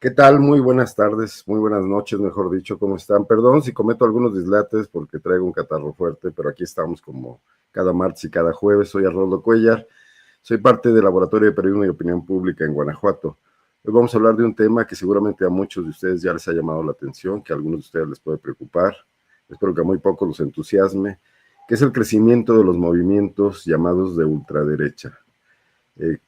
¿Qué tal? Muy buenas tardes, muy buenas noches, mejor dicho, ¿cómo están? Perdón si cometo algunos dislates porque traigo un catarro fuerte, pero aquí estamos como cada martes y cada jueves. Soy Arnoldo Cuellar, soy parte del Laboratorio de Periodismo y Opinión Pública en Guanajuato. Hoy vamos a hablar de un tema que seguramente a muchos de ustedes ya les ha llamado la atención, que a algunos de ustedes les puede preocupar, espero que a muy pocos los entusiasme, que es el crecimiento de los movimientos llamados de ultraderecha.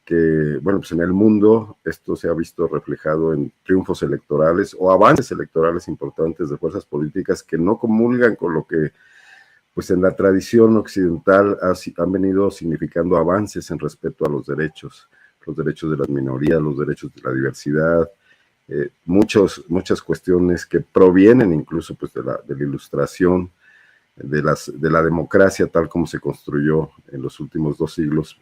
Que, bueno, pues en el mundo esto se ha visto reflejado en triunfos electorales o avances electorales importantes de fuerzas políticas que no comulgan con lo que, pues en la tradición occidental han venido significando avances en respeto a los derechos de las minorías, los derechos de la diversidad, muchas cuestiones que provienen incluso pues de la ilustración, de la democracia tal como se construyó en los últimos 2 siglos,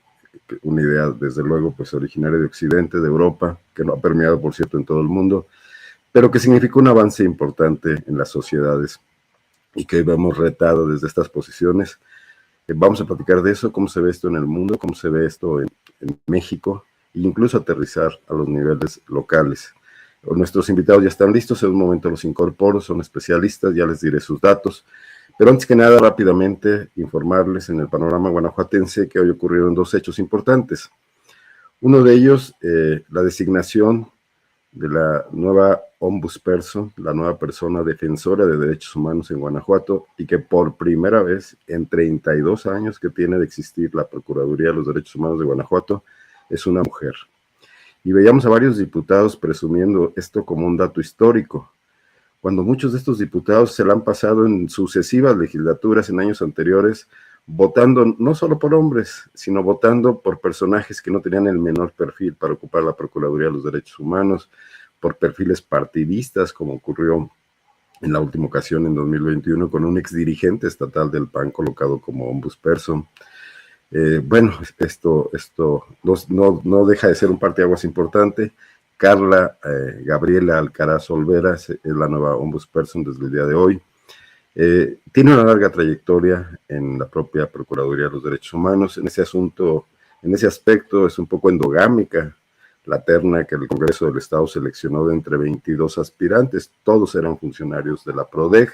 una idea desde luego pues originaria de Occidente, de Europa, que no ha permeado por cierto en todo el mundo, pero que significó un avance importante en las sociedades y que vemos retado desde estas posiciones. Vamos a platicar de eso, cómo se ve esto en el mundo, cómo se ve esto en México, e incluso aterrizar a los niveles locales. Nuestros invitados ya están listos, en un momento los incorporo, son especialistas, ya les diré sus datos. Pero antes que nada, rápidamente informarles en el panorama guanajuatense que hoy ocurrieron 2 hechos importantes. Uno de ellos, la designación de la nueva ombudsperson, la nueva persona defensora de derechos humanos en Guanajuato, y que por primera vez en 32 años que tiene de existir la Procuraduría de los Derechos Humanos de Guanajuato, es una mujer. Y veíamos a varios diputados presumiendo esto como un dato histórico, cuando muchos de estos diputados se la han pasado en sucesivas legislaturas en años anteriores, votando no solo por hombres, sino votando por personajes que no tenían el menor perfil para ocupar la Procuraduría de los Derechos Humanos, por perfiles partidistas, como ocurrió en la última ocasión en 2021 con un exdirigente estatal del PAN colocado como ombudsperson. Bueno, esto no deja de ser un parteaguas importante. Carla Gabriela Alcaraz Olvera es la nueva ombudsperson desde el día de hoy. Tiene una larga trayectoria en la propia Procuraduría de los Derechos Humanos. En ese asunto, en ese aspecto, es un poco endogámica la terna que el Congreso del Estado seleccionó de entre 22 aspirantes. Todos eran funcionarios de la PRODEG.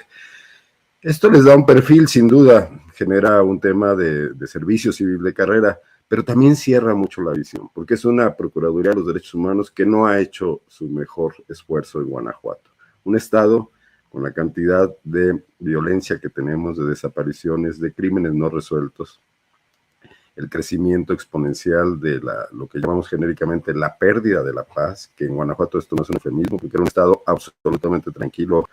Esto les da un perfil, sin duda, genera un tema de servicio civil de carrera, pero también cierra mucho la visión, porque es una Procuraduría de los Derechos Humanos que no ha hecho su mejor esfuerzo en Guanajuato. Un estado con la cantidad de violencia que tenemos, de desapariciones, de crímenes no resueltos, el crecimiento exponencial de lo que llamamos genéricamente la pérdida de la paz, que en Guanajuato esto no es un eufemismo, porque era un estado absolutamente tranquilo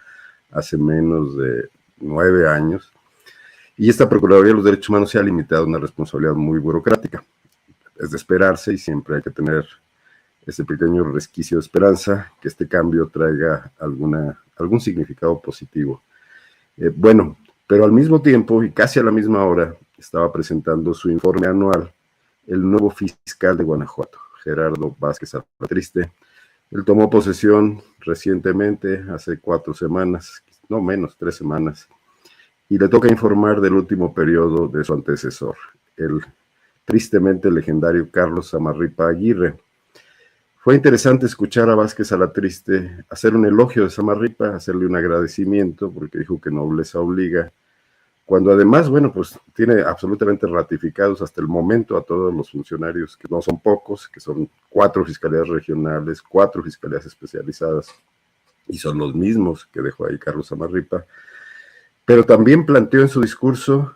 hace menos de 9 años, y esta Procuraduría de los Derechos Humanos se ha limitado a una responsabilidad muy burocrática. Es de esperarse y siempre hay que tener ese pequeño resquicio de esperanza, que este cambio traiga algún significado positivo. Bueno, pero al mismo tiempo y casi a la misma hora estaba presentando su informe anual el nuevo fiscal de Guanajuato, Gerardo Vázquez Alatriste. Él tomó posesión recientemente, hace 4 semanas, no menos, 3 semanas, y le toca informar del último periodo de su antecesor, el tristemente legendario Carlos Samarripa Aguirre. Fue interesante escuchar a Vázquez Alatriste hacer un elogio de Samarripa, hacerle un agradecimiento, porque dijo que nobleza obliga, cuando además, bueno, pues tiene absolutamente ratificados hasta el momento a todos los funcionarios, que no son pocos, que son 4 fiscalías regionales, 4 fiscalías especializadas, y son los mismos que dejó ahí Carlos Samarripa. Pero también planteó en su discurso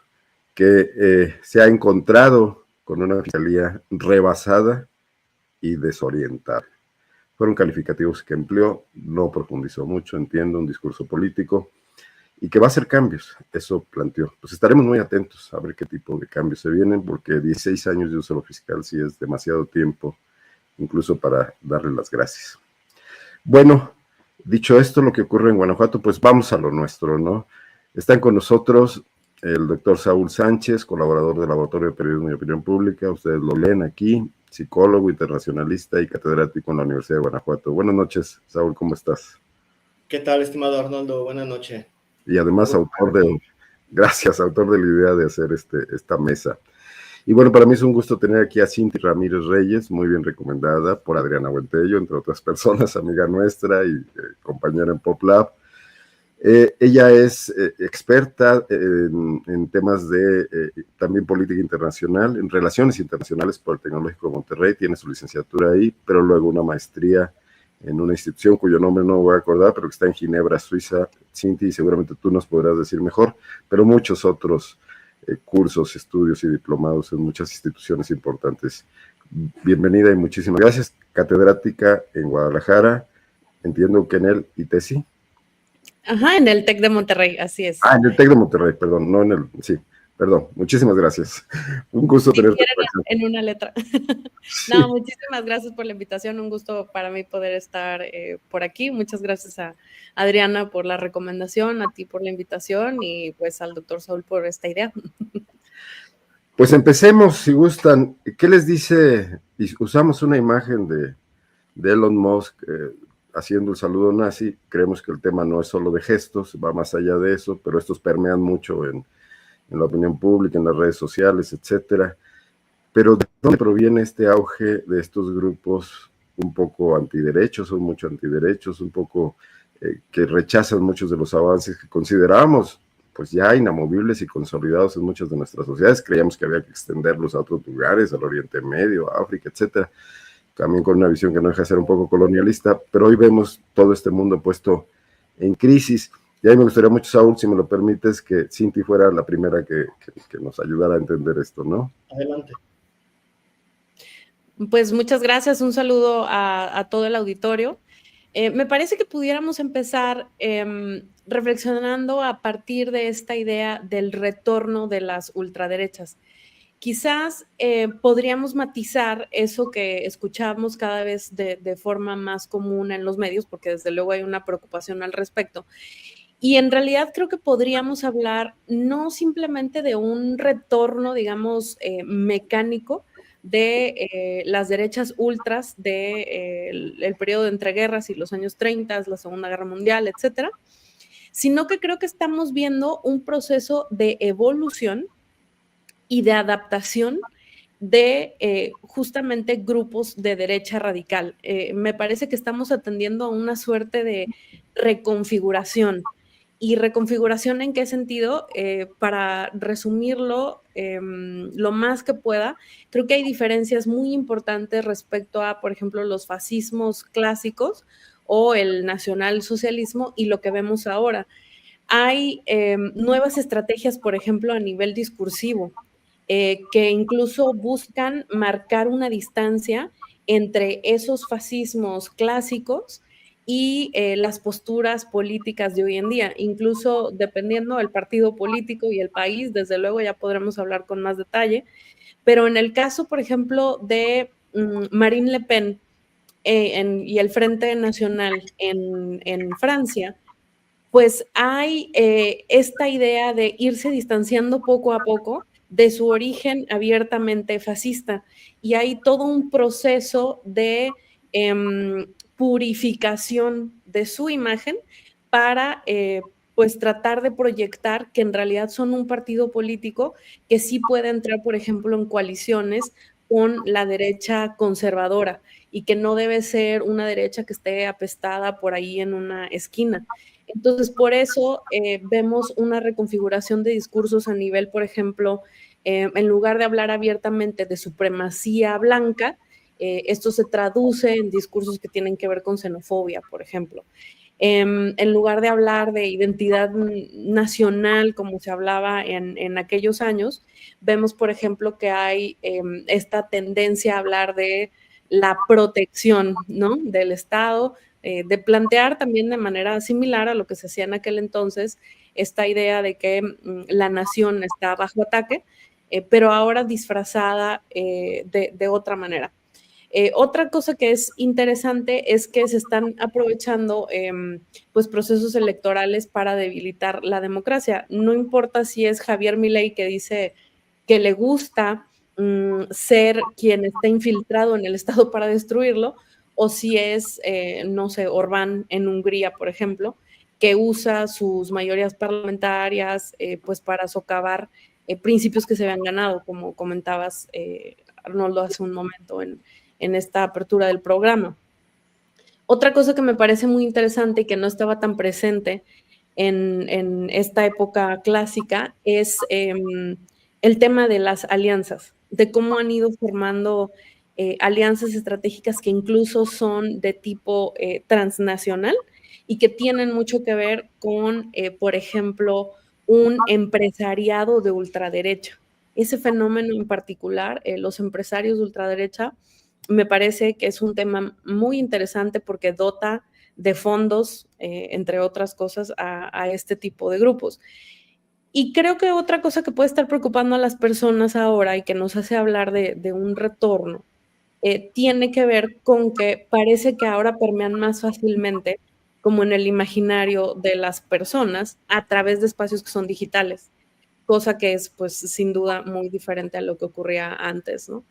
que se ha encontrado con una fiscalía rebasada y desorientada. Fueron calificativos que empleó, no profundizó mucho, entiendo, un discurso político, y que va a hacer cambios, eso planteó. Pues estaremos muy atentos a ver qué tipo de cambios se vienen, porque 16 años de un solo fiscal sí es demasiado tiempo, incluso para darle las gracias. Bueno, dicho esto, lo que ocurre en Guanajuato, pues vamos a lo nuestro, ¿no? Están con nosotros el doctor Saúl Sánchez, colaborador del Laboratorio de Periodismo y Opinión Pública. Ustedes lo leen aquí, psicólogo, internacionalista y catedrático en la Universidad de Guanajuato. Buenas noches, Saúl, ¿cómo estás? ¿Qué tal, estimado Arnoldo? Buenas noches. Y además autor de la idea de hacer esta mesa. Y bueno, para mí es un gusto tener aquí a Cinti Ramírez Reyes, muy bien recomendada por Adriana Buentello, entre otras personas, amiga nuestra y compañera en PopLab. Ella es experta en temas de también política internacional, en relaciones internacionales por el Tecnológico de Monterrey, tiene su licenciatura ahí, pero luego una maestría en una institución cuyo nombre no voy a acordar, pero que está en Ginebra, Suiza. Cinti, seguramente tú nos podrás decir mejor, pero muchos otros cursos, estudios y diplomados en muchas instituciones importantes. Bienvenida y muchísimas gracias. Catedrática en Guadalajara, entiendo que en el ITESI. Ajá, en el TEC de Monterrey, así es. En el TEC de Monterrey, perdón, no en el, sí, perdón, muchísimas gracias. Un gusto tenerte por aquí. En una letra. Sí. No, muchísimas gracias por la invitación, un gusto para mí poder estar por aquí. Muchas gracias a Adriana por la recomendación, a ti por la invitación y pues al doctor Saúl por esta idea. Pues empecemos, si gustan. ¿Qué les dice? Usamos una imagen de Elon Musk haciendo el saludo nazi. Creemos que el tema no es solo de gestos, va más allá de eso, pero estos permean mucho en la opinión pública, en las redes sociales, etcétera. Pero ¿de dónde proviene este auge de estos grupos un poco antiderechos, o mucho antiderechos, un poco que rechazan muchos de los avances que considerábamos pues ya inamovibles y consolidados en muchas de nuestras sociedades? Creíamos que había que extenderlos a otros lugares, al Oriente Medio, a África, etcétera, también con una visión que no deja de ser un poco colonialista, pero hoy vemos todo este mundo puesto en crisis. Y ahí me gustaría mucho, Saúl, si me lo permites, que Cinti fuera la primera que nos ayudara a entender esto, ¿no? Adelante. Pues muchas gracias, un saludo a todo el auditorio. Me parece que pudiéramos empezar reflexionando a partir de esta idea del retorno de las ultraderechas. Quizás podríamos matizar eso que escuchamos cada vez de forma más común en los medios, porque desde luego hay una preocupación al respecto. Y en realidad creo que podríamos hablar no simplemente de un retorno, digamos, mecánico de las derechas ultras del el periodo de entreguerras y los años 30, la Segunda Guerra Mundial, etcétera, sino que creo que estamos viendo un proceso de evolución y de adaptación de justamente grupos de derecha radical. Me parece que estamos atendiendo a una suerte de reconfiguración. ¿Y reconfiguración en qué sentido? Para resumirlo lo más que pueda, creo que hay diferencias muy importantes respecto a, por ejemplo, los fascismos clásicos o el nacionalsocialismo y lo que vemos ahora. Hay nuevas estrategias, por ejemplo, a nivel discursivo, que incluso buscan marcar una distancia entre esos fascismos clásicos y las posturas políticas de hoy en día, incluso dependiendo del partido político y el país, desde luego ya podremos hablar con más detalle, pero en el caso, por ejemplo, de Marine Le Pen y el Frente Nacional en Francia, pues hay esta idea de irse distanciando poco a poco de su origen abiertamente fascista y hay todo un proceso de purificación de su imagen para pues tratar de proyectar que en realidad son un partido político que sí puede entrar, por ejemplo, en coaliciones con la derecha conservadora y que no debe ser una derecha que esté apestada por ahí en una esquina. Entonces, por eso vemos una reconfiguración de discursos a nivel, por ejemplo, en lugar de hablar abiertamente de supremacía blanca, esto se traduce en discursos que tienen que ver con xenofobia, por ejemplo. En lugar de hablar de identidad nacional, como se hablaba en aquellos años, vemos, por ejemplo, que hay esta tendencia a hablar de la protección, ¿no?, del Estado, de plantear también de manera similar a lo que se hacía en aquel entonces, esta idea de que la nación está bajo ataque, pero ahora disfrazada de otra manera. Otra cosa que es interesante es que se están aprovechando pues procesos electorales para debilitar la democracia. No importa si es Javier Milei que dice que le gusta ser quien está infiltrado en el Estado para destruirlo, o si es, no sé, Orbán en Hungría, por ejemplo, que usa sus mayorías parlamentarias pues para socavar principios que se habían ganado, como comentabas, Arnoldo, hace un momento en esta apertura del programa. Otra cosa que me parece muy interesante y que no estaba tan presente en esta época clásica es el tema de las alianzas, de cómo han ido formando alianzas estratégicas que incluso son de tipo transnacional y que tienen mucho que ver con, por ejemplo, un empresariado de ultraderecha. Ese fenómeno en particular, los empresarios de ultraderecha, me parece que es un tema muy interesante porque dota de fondos, entre otras cosas, a este tipo de grupos. Y creo que otra cosa que puede estar preocupando a las personas ahora y que nos hace hablar de un retorno, tiene que ver con que parece que ahora permean más fácilmente como en el imaginario de las personas a través de espacios que son digitales, cosa que es pues sin duda muy diferente a lo que ocurría antes, ¿no?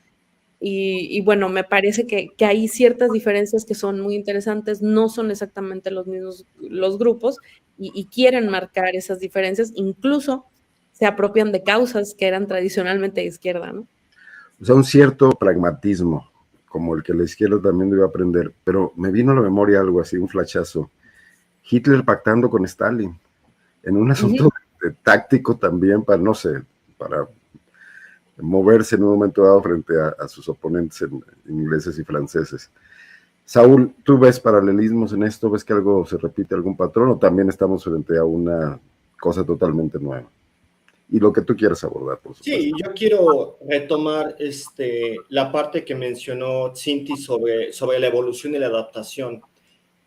Y bueno, me parece que hay ciertas diferencias que son muy interesantes, no son exactamente los mismos los grupos y quieren marcar esas diferencias, incluso se apropian de causas que eran tradicionalmente de izquierda, ¿no? O sea, un cierto pragmatismo, como el que la izquierda también debe aprender, pero me vino a la memoria algo así, un flachazo. Hitler pactando con Stalin, en un asunto táctico también, para, no sé, para moverse en un momento dado frente a sus oponentes ingleses y franceses. Saúl, ¿tú ves paralelismos en esto? ¿Ves que algo se repite, algún patrón? ¿O también estamos frente a una cosa totalmente nueva? Y lo que tú quieras abordar, por supuesto. Sí, yo quiero retomar la parte que mencionó Cinti sobre la evolución y la adaptación.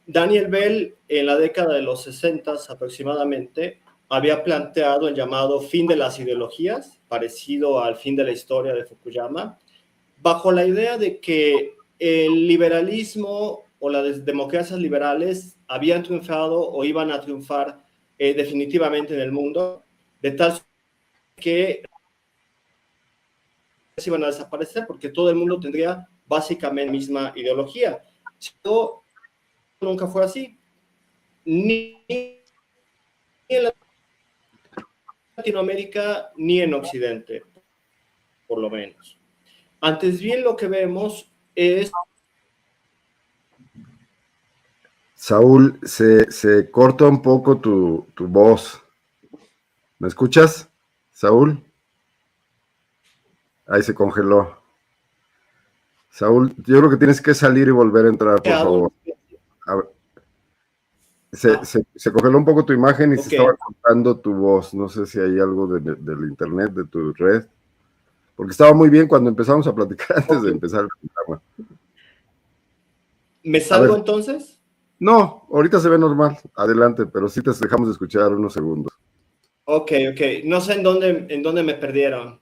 Daniel Bell, en la década de los 60 aproximadamente, había planteado el llamado fin de las ideologías, parecido al fin de la historia de Fukuyama, bajo la idea de que el liberalismo o las democracias liberales habían triunfado o iban a triunfar definitivamente en el mundo, de tal que se iban a desaparecer porque todo el mundo tendría básicamente la misma ideología. Esto nunca fue así. Ni en Latinoamérica ni en Occidente, por lo menos. Antes bien, lo que vemos es... Saúl, se corta un poco tu voz. ¿Me escuchas, Saúl? Ahí se congeló. Saúl, yo creo que tienes que salir y volver a entrar, por favor. A ver. Se congeló un poco tu imagen y se estaba cortando tu voz. No sé si hay algo del internet, de tu red. Porque estaba muy bien cuando empezamos a platicar antes de empezar el programa. ¿Me salgo entonces? No, ahorita se ve normal. Adelante, pero sí te dejamos de escuchar unos segundos. Ok. No sé en dónde me perdieron.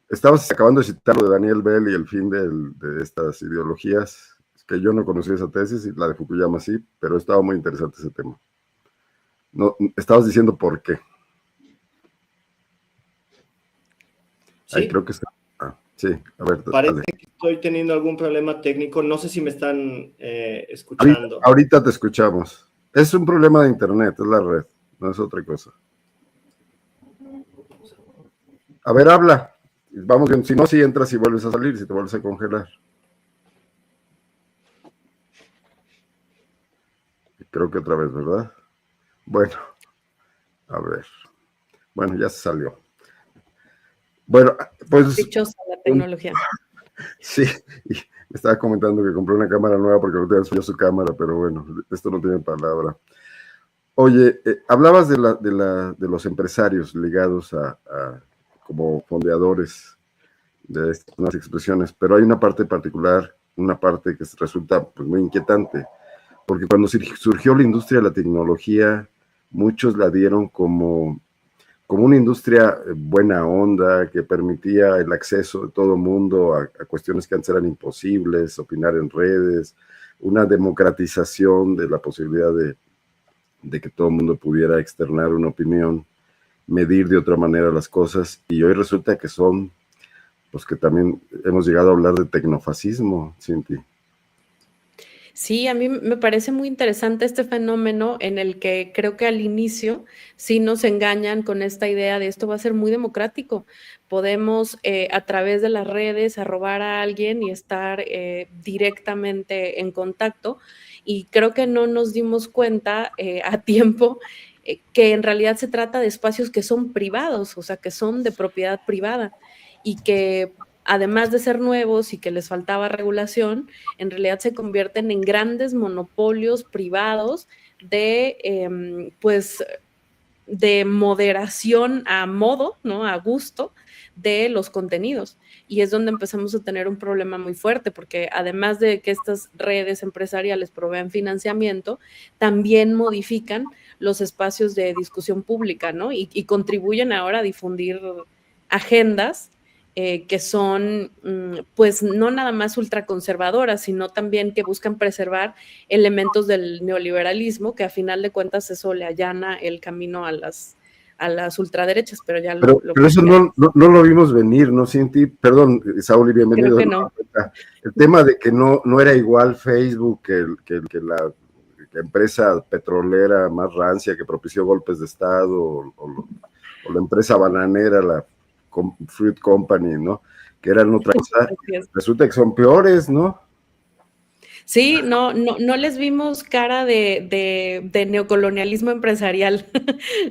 Estabas acabando de citar lo de Daniel Bell y el fin de estas ideologías, que yo no conocía esa tesis, y la de Fukuyama sí, pero estaba muy interesante ese tema. No, estabas diciendo por qué. ¿Sí? Ahí creo que está. Sí, a ver. Parece que estoy teniendo algún problema técnico. No sé si me están escuchando. Ahorita te escuchamos. Es un problema de internet, es la red, no es otra cosa. A ver, habla. Vamos bien. Si no, si entras y vuelves a salir, si te vuelves a congelar. Creo que otra vez, ¿verdad? Bueno, a ver. Bueno, ya se salió. Bueno, pues... Dichosa la tecnología. Sí, y me estaba comentando que compró una cámara nueva porque ahorita subió su cámara, pero bueno, esto no tiene palabra. Oye, hablabas de los empresarios ligados a como fondeadores de estas nuevas expresiones, pero hay una parte particular, una parte que resulta pues, muy inquietante, porque cuando surgió la industria de la tecnología, muchos la dieron como una industria buena onda, que permitía el acceso de todo mundo a cuestiones que antes eran imposibles, opinar en redes, una democratización de la posibilidad de que todo el mundo pudiera externar una opinión, medir de otra manera las cosas, y hoy resulta que son, pues que también hemos llegado a hablar de tecnofascismo, Cinti. Sí, a mí me parece muy interesante este fenómeno en el que creo que al inicio sí nos engañan con esta idea de esto va a ser muy democrático. Podemos a través de las redes arrobar a alguien y estar directamente en contacto y creo que no nos dimos cuenta a tiempo que en realidad se trata de espacios que son privados, o sea, que son de propiedad privada y que además de ser nuevos y que les faltaba regulación, en realidad se convierten en grandes monopolios privados pues, de moderación a modo, ¿no? A gusto de los contenidos. Y es donde empezamos a tener un problema muy fuerte, porque además de que estas redes empresariales proveen financiamiento, también modifican los espacios de discusión pública, ¿no? Y contribuyen ahora a difundir agendas que son, pues, no nada más ultraconservadoras, sino también que buscan preservar elementos del neoliberalismo, que a final de cuentas eso le allana el camino a las ultraderechas, pero ya Pero eso no lo vimos venir, ¿no, Cinti? Perdón, Saúl, y bienvenido. Creo que no. El tema de que no era igual Facebook que la empresa petrolera más rancia que propició golpes de Estado, o la empresa bananera, la Fruit Company, ¿no? Que eran otra cosa. Resulta que son peores, ¿no? Sí, no les vimos cara de neocolonialismo empresarial.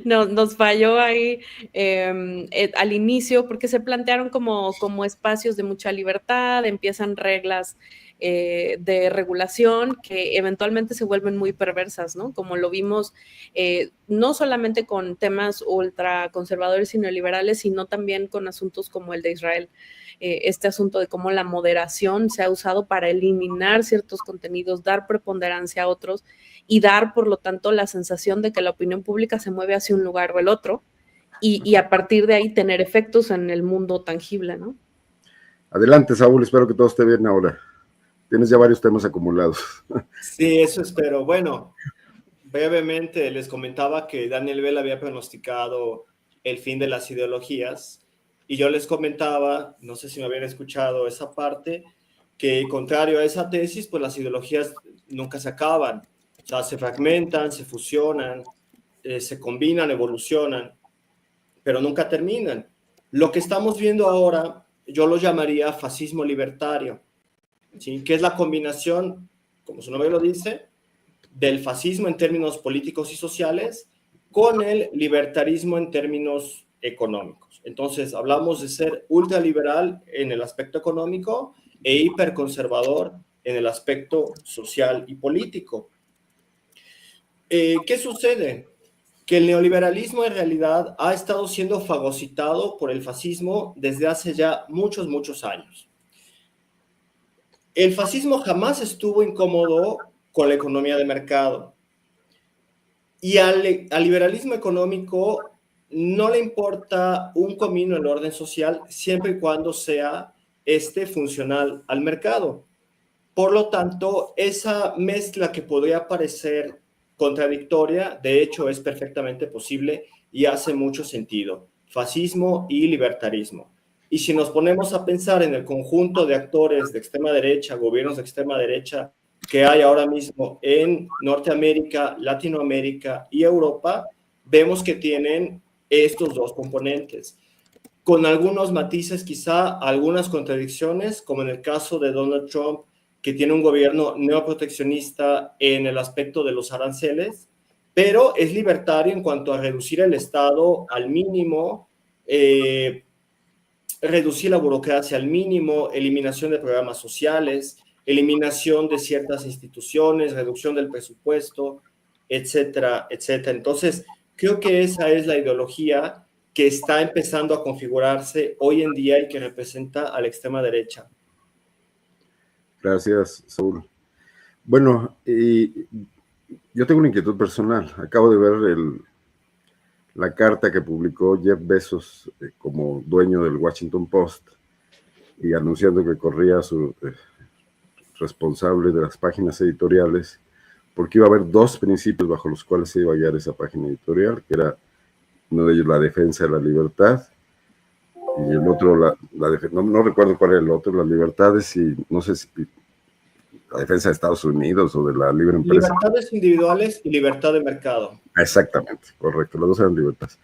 Nos falló ahí al inicio porque se plantearon como espacios de mucha libertad, empiezan reglas de regulación que eventualmente se vuelven muy perversas, ¿no? Como lo vimos no solamente con temas ultraconservadores y neoliberales, sino también con asuntos como el de Israel. Este asunto de cómo la moderación se ha usado para eliminar ciertos contenidos, dar preponderancia a otros y dar, por lo tanto, la sensación de que la opinión pública se mueve hacia un lugar o el otro y a partir de ahí tener efectos en el mundo tangible, ¿no? Adelante, Saúl, espero que todo esté bien ahora. Tienes ya varios temas acumulados. Sí, eso espero. Bueno, brevemente les comentaba que Daniel Bell había pronosticado el fin de las ideologías y yo les comentaba, no sé si me habían escuchado esa parte, que contrario a esa tesis, pues las ideologías nunca se acaban, o sea, se fragmentan, se fusionan, se combinan, evolucionan, pero nunca terminan. Lo que estamos viendo ahora, yo lo llamaría fascismo libertario, ¿sí? Que es la combinación, como su nombre lo dice, del fascismo en términos políticos y sociales con el libertarismo en términos económicos. Entonces, hablamos de ser ultraliberal en el aspecto económico e hiperconservador en el aspecto social y político. ¿Qué sucede? Que el neoliberalismo en realidad ha estado siendo fagocitado por el fascismo desde hace ya muchos años. El fascismo jamás estuvo incómodo con la economía de mercado. Y al liberalismo económico no le importa un comino el orden social siempre y cuando sea funcional al mercado. Por lo tanto, esa mezcla que podría parecer contradictoria, de hecho es perfectamente posible y hace mucho sentido. Fascismo y libertarismo. Y si nos ponemos a pensar en el conjunto de actores de extrema derecha, gobiernos de extrema derecha, que hay ahora mismo en Norteamérica, Latinoamérica y Europa, vemos que tienen estos dos componentes, con algunos matices, quizá algunas contradicciones, como en el caso de Donald Trump, que tiene un gobierno neoproteccionista en el aspecto de los aranceles, pero es libertario en cuanto a reducir el Estado al mínimo, reducir la burocracia al mínimo, eliminación de programas sociales, eliminación de ciertas instituciones, reducción del presupuesto, etcétera, etcétera. Entonces, creo que esa es la ideología que está empezando a configurarse hoy en día y que representa a la extrema derecha. Gracias, Saúl. Bueno, yo tengo una inquietud personal. Acabo de ver la carta que publicó Jeff Bezos como dueño del Washington Post y anunciando que corría su responsable de las páginas editoriales, porque iba a haber dos principios bajo los cuales se iba a guiar esa página editorial, que era uno de ellos la defensa de la libertad y el otro no recuerdo cuál era el otro, las libertades y no sé si la defensa de Estados Unidos o de la libre empresa. Libertades individuales y libertad de mercado. Exactamente, correcto, las dos eran libertades.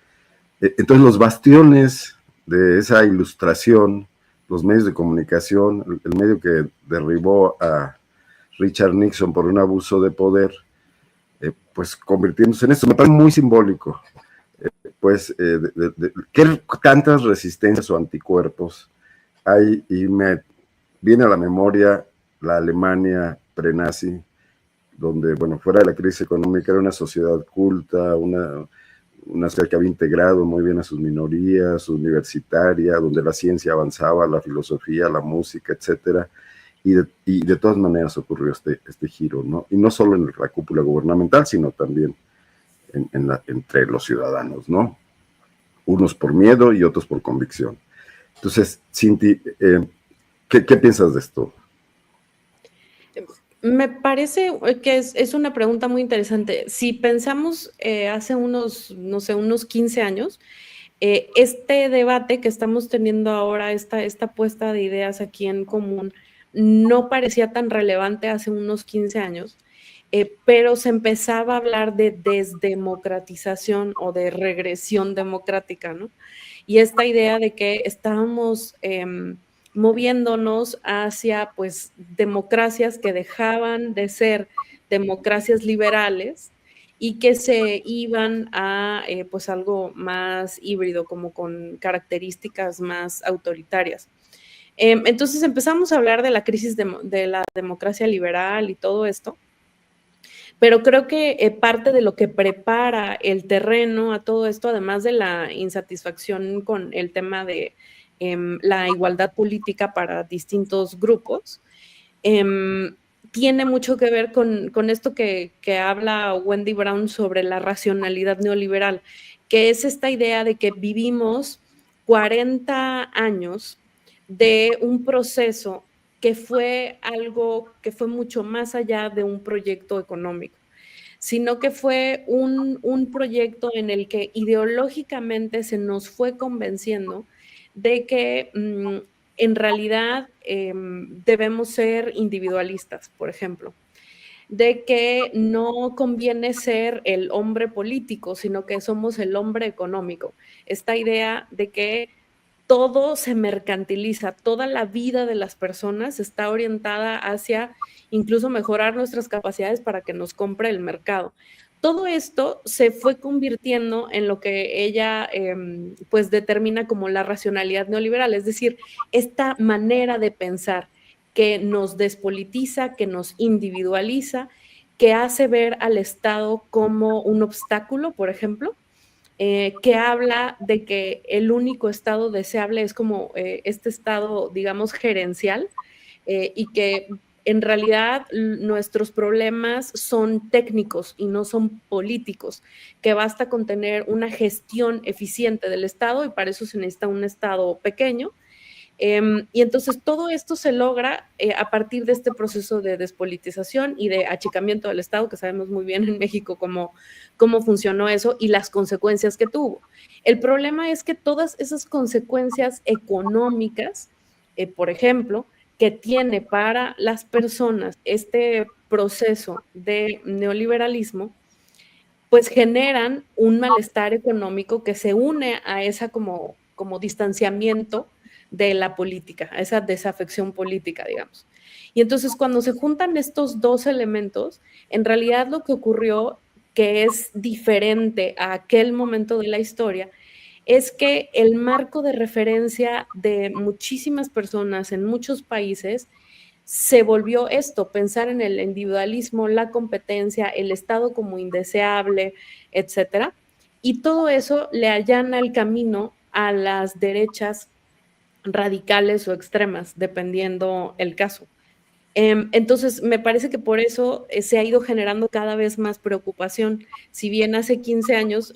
Entonces los bastiones de esa ilustración, los medios de comunicación, el medio que derribó a Richard Nixon por un abuso de poder, pues convirtiéndose en esto, me parece muy simbólico, ¿qué tantas resistencias o anticuerpos hay? Y me viene a la memoria la Alemania prenazi, donde, bueno, fuera de la crisis económica era una sociedad culta, una sociedad que había integrado muy bien a sus minorías, universitaria, donde la ciencia avanzaba, la filosofía, la música, etcétera, y de todas maneras ocurrió este giro, ¿no? Y no solo en la cúpula gubernamental, sino también entre los ciudadanos, ¿no? Unos por miedo y otros por convicción. Entonces, Cinti, ¿qué piensas de esto? Me parece que es una pregunta muy interesante. Si pensamos hace unos 15 años, este debate que estamos teniendo ahora, esta puesta de ideas aquí en común, no parecía tan relevante hace unos 15 años, pero se empezaba a hablar de desdemocratización o de regresión democrática, ¿no? Y esta idea de que estábamos moviéndonos hacia, pues, democracias que dejaban de ser democracias liberales y que se iban a, pues, algo más híbrido, como con características más autoritarias. Entonces empezamos a hablar de la crisis de la democracia liberal y todo esto, pero creo que parte de lo que prepara el terreno a todo esto, además de la insatisfacción con el tema de la igualdad política para distintos grupos, tiene mucho que ver con esto que habla Wendy Brown sobre la racionalidad neoliberal, que es esta idea de que vivimos 40 años de un proceso que fue algo que fue mucho más allá de un proyecto económico, sino que fue un proyecto en el que ideológicamente se nos fue convenciendo de que en realidad debemos ser individualistas, por ejemplo, de que no conviene ser el hombre político, sino que somos el hombre económico. Esta idea de que todo se mercantiliza, toda la vida de las personas está orientada hacia incluso mejorar nuestras capacidades para que nos compre el mercado. Todo esto se fue convirtiendo en lo que ella pues determina como la racionalidad neoliberal, es decir, esta manera de pensar que nos despolitiza, que nos individualiza, que hace ver al Estado como un obstáculo, por ejemplo, que habla de que el único estado deseable es como este estado, digamos, gerencial, y que en realidad nuestros problemas son técnicos y no son políticos, que basta con tener una gestión eficiente del Estado y para eso se necesita un Estado pequeño. Y entonces todo esto se logra a partir de este proceso de despolitización y de achicamiento del Estado, que sabemos muy bien en México cómo funcionó eso y las consecuencias que tuvo. El problema es que todas esas consecuencias económicas, por ejemplo, que tiene para las personas este proceso de neoliberalismo, pues generan un malestar económico que se une a esa como distanciamiento de la política, a esa desafección política, digamos. Y entonces cuando se juntan estos dos elementos, en realidad lo que ocurrió, que es diferente a aquel momento de la historia, es que el marco de referencia de muchísimas personas en muchos países se volvió esto, pensar en el individualismo, la competencia, el Estado como indeseable, etcétera. Y todo eso le allana el camino a las derechas radicales o extremas, dependiendo el caso. Entonces, me parece que por eso se ha ido generando cada vez más preocupación. Si bien hace 15 años,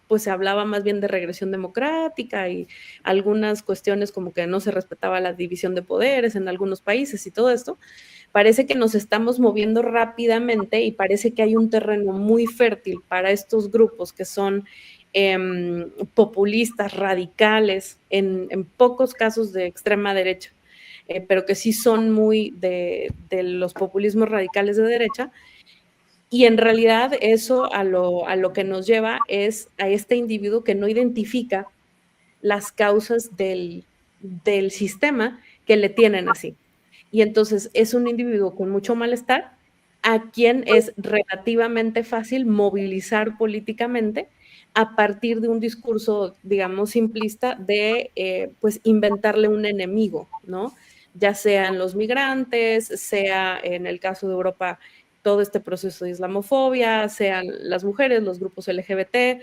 pues se hablaba más bien de regresión democrática y algunas cuestiones como que no se respetaba la división de poderes en algunos países y todo esto, parece que nos estamos moviendo rápidamente y parece que hay un terreno muy fértil para estos grupos que son populistas, radicales, en pocos casos de extrema derecha. pero que sí son muy de los populismos radicales de derecha. Y en realidad eso a lo que nos lleva es a este individuo que no identifica las causas del sistema que le tienen así. Y entonces es un individuo con mucho malestar a quien es relativamente fácil movilizar políticamente a partir de un discurso, digamos, simplista de, pues, inventarle un enemigo, ¿no? Ya sean los migrantes, sea en el caso de Europa todo este proceso de islamofobia, sean las mujeres, los grupos LGBT,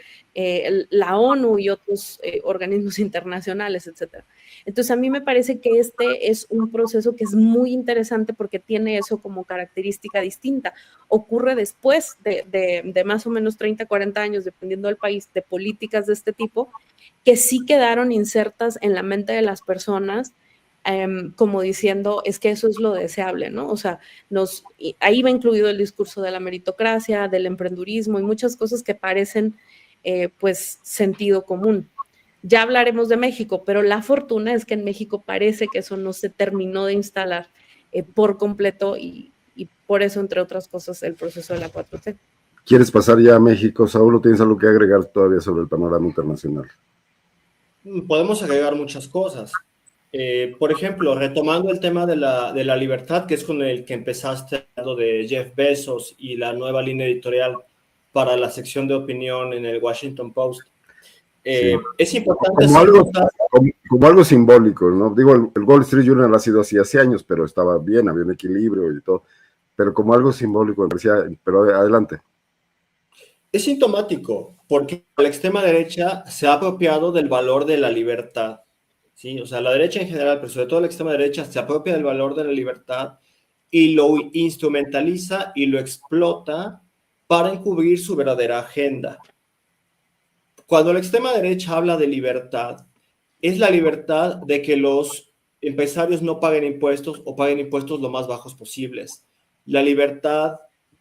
la ONU y otros organismos internacionales, etcétera. Entonces, a mí me parece que este es un proceso que es muy interesante porque tiene eso como característica distinta. Ocurre después de más o menos 30, 40 años, dependiendo del país, de políticas de este tipo, que sí quedaron insertas en la mente de las personas, como diciendo, es que eso es lo deseable, ¿no? O sea, ahí va incluido el discurso de la meritocracia, del emprendurismo y muchas cosas que parecen, pues, sentido común. Ya hablaremos de México, pero la fortuna es que en México parece que eso no se terminó de instalar por completo y por eso, entre otras cosas, el proceso de la 4T. ¿Quieres pasar ya a México, Saúl, o tienes algo que agregar todavía sobre el panorama internacional? Podemos agregar muchas cosas. Por ejemplo, retomando el tema de la libertad, que es con el que empezaste, hablando de Jeff Bezos y la nueva línea editorial para la sección de opinión en el Washington Post. Sí. Es importante como algo simbólico, ¿no? Digo, el Wall Street Journal ha sido así hace años, pero estaba bien, había un equilibrio y todo, pero como algo simbólico, me parecía, pero adelante. Es sintomático, porque la extrema derecha se ha apropiado del valor de la libertad, ¿sí? O sea, la derecha en general, pero sobre todo la extrema derecha, se apropia del valor de la libertad y lo instrumentaliza y lo explota para encubrir su verdadera agenda. Cuando la extrema derecha habla de libertad, es la libertad de que los empresarios no paguen impuestos o paguen impuestos lo más bajos posibles. La libertad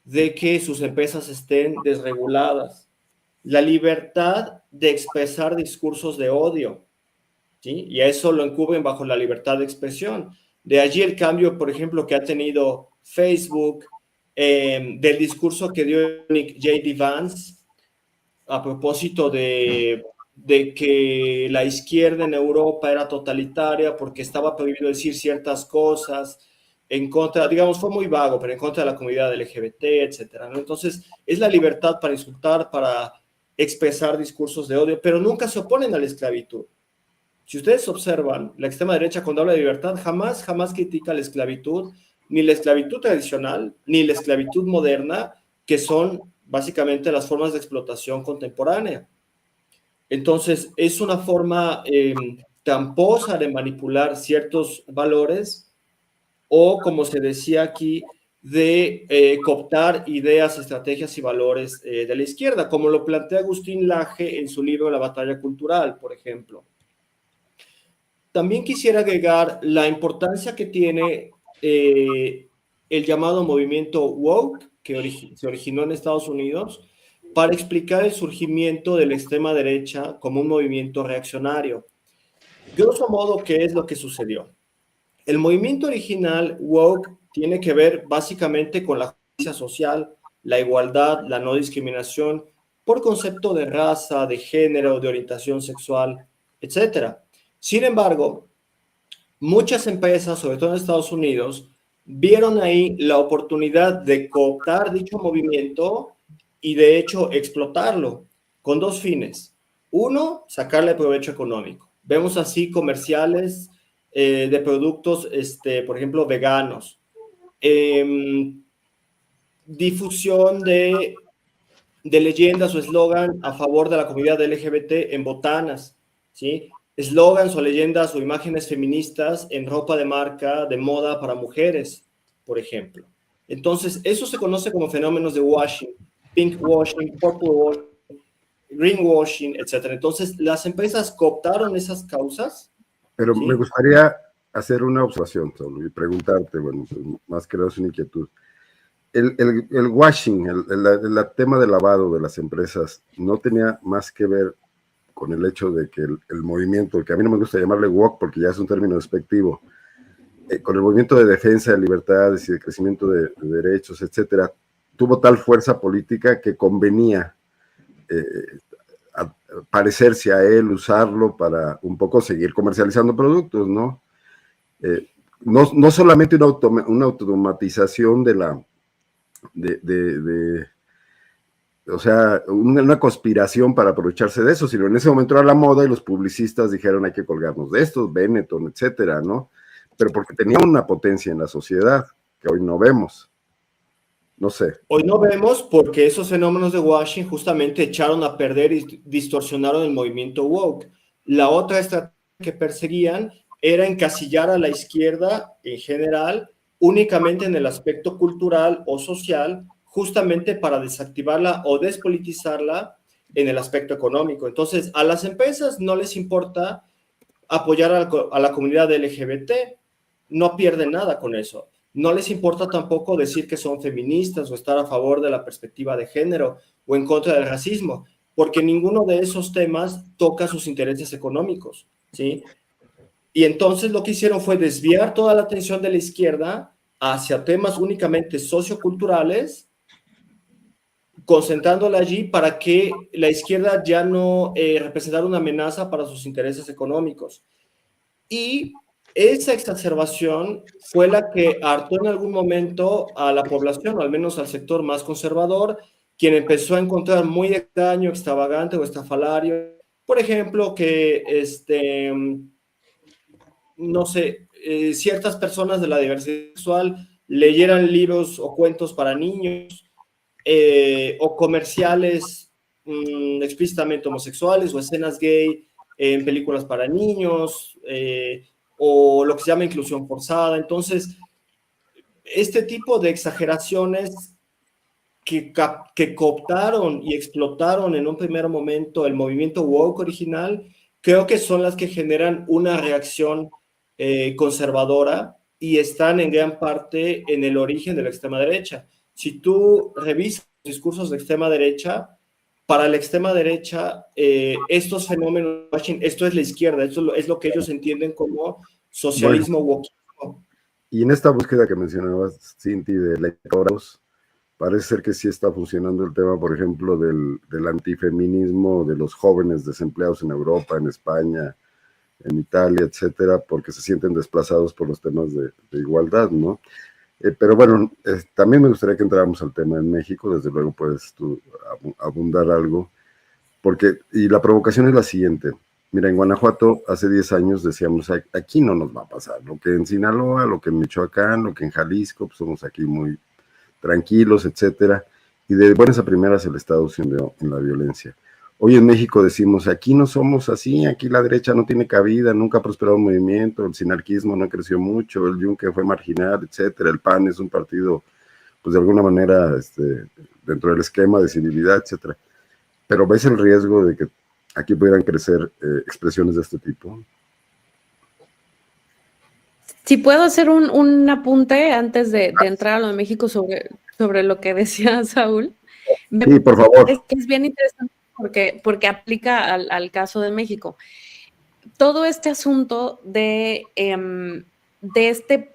de que sus empresas estén desreguladas. La libertad de expresar discursos de odio, ¿sí? Y a eso lo encubren bajo la libertad de expresión. De allí el cambio, por ejemplo, que ha tenido Facebook, del discurso que dio J.D. Vance a propósito de que la izquierda en Europa era totalitaria porque estaba prohibido decir ciertas cosas en contra, digamos, fue muy vago, pero en contra de la comunidad LGBT, etcétera, ¿no? Entonces, es la libertad para insultar, para expresar discursos de odio, pero nunca se oponen a la esclavitud. Si ustedes observan, la extrema derecha cuando habla de libertad jamás critica la esclavitud, ni la esclavitud tradicional, ni la esclavitud moderna, que son básicamente las formas de explotación contemporánea. Entonces, es una forma tramposa de manipular ciertos valores o, como se decía aquí, de cooptar ideas, estrategias y valores de la izquierda, como lo plantea Agustín Laje en su libro La batalla cultural, por ejemplo. También quisiera agregar la importancia que tiene el llamado movimiento woke, que se originó en Estados Unidos, para explicar el surgimiento de la extrema derecha como un movimiento reaccionario. Grosso modo, ¿qué es lo que sucedió? El movimiento original woke tiene que ver básicamente con la justicia social, la igualdad, la no discriminación, por concepto de raza, de género, de orientación sexual, etc. Sin embargo, muchas empresas, sobre todo en Estados Unidos, vieron ahí la oportunidad de cooptar dicho movimiento y de hecho explotarlo con dos fines. Uno, sacarle provecho económico. Vemos así comerciales de productos, por ejemplo, veganos. Difusión de leyendas o eslogan a favor de la comunidad LGBT en botanas, ¿sí? Eslogans o leyendas o imágenes feministas en ropa de marca de moda para mujeres, por ejemplo. Entonces, eso se conoce como fenómenos de washing, pink washing, purple washing, green washing, etc. Entonces, las empresas cooptaron esas causas. Pero ¿sí? Me gustaría hacer una observación, Saúl, y preguntarte, bueno, pues, más que nada es una inquietud. El washing, el tema de lavado de las empresas, no tenía más que ver con el hecho de que el movimiento, que a mí no me gusta llamarle woke porque ya es un término despectivo, con el movimiento de defensa de libertades y de crecimiento de derechos, etcétera, tuvo tal fuerza política que convenía parecerse a él, usarlo para un poco seguir comercializando productos, ¿no? No solamente una automatización o sea, una conspiración para aprovecharse de eso, sino en ese momento era la moda y los publicistas dijeron hay que colgarnos de estos, Benetton, etcétera, ¿no? Pero porque tenía una potencia en la sociedad que hoy no vemos. No sé. Hoy no vemos porque esos fenómenos de washing justamente echaron a perder y distorsionaron el movimiento woke. La otra estrategia que perseguían era encasillar a la izquierda en general únicamente en el aspecto cultural o social, justamente para desactivarla o despolitizarla en el aspecto económico. Entonces, a las empresas no les importa apoyar a la comunidad LGBT, no pierden nada con eso. No les importa tampoco decir que son feministas o estar a favor de la perspectiva de género o en contra del racismo, porque ninguno de esos temas toca sus intereses económicos, ¿sí? Y entonces lo que hicieron fue desviar toda la atención de la izquierda hacia temas únicamente socioculturales, concentrándola allí para que la izquierda ya no representara una amenaza para sus intereses económicos. Y esa exacerbación fue la que hartó en algún momento a la población, o al menos al sector más conservador, quien empezó a encontrar muy extraño, extravagante o estafalario, por ejemplo, que no sé, ciertas personas de la diversidad sexual leyeran libros o cuentos para niños, o comerciales explícitamente homosexuales o escenas gay en películas para niños, o lo que se llama inclusión forzada. Entonces, este tipo de exageraciones que cooptaron y explotaron en un primer momento el movimiento woke original, creo que son las que generan una reacción conservadora y están en gran parte en el origen de la extrema derecha. Si tú revisas los discursos de extrema derecha, para la extrema derecha, estos fenómenos, esto es la izquierda, esto es lo que ellos entienden como socialismo woke. Y en esta búsqueda que mencionabas, Cinti, de lectores, parece ser que sí está funcionando el tema, por ejemplo, del antifeminismo de los jóvenes desempleados en Europa, en España, en Italia, etcétera, porque se sienten desplazados por los temas de igualdad, ¿no? Pero bueno, también me gustaría que entráramos al tema en México, desde luego puedes tú abundar algo, porque, y la provocación es la siguiente. Mira, en Guanajuato hace 10 años decíamos, aquí no nos va a pasar, lo que en Sinaloa, lo que en Michoacán, lo que en Jalisco, pues somos aquí muy tranquilos, etcétera, y de buenas a primeras el Estado se hundió en la violencia. Hoy en México decimos, aquí no somos así, aquí la derecha no tiene cabida, nunca ha prosperado un movimiento, el sinarquismo no creció mucho, el Yunque fue marginal, etcétera, el PAN es un partido, pues de alguna manera, dentro del esquema de civilidad, etcétera. Pero ¿ves el riesgo de que aquí pudieran crecer expresiones de este tipo? Si puedo hacer un apunte antes de entrar a lo de México sobre lo que decía Saúl. Sí, por favor. Es bien interesante porque aplica al caso de México. Todo este asunto de este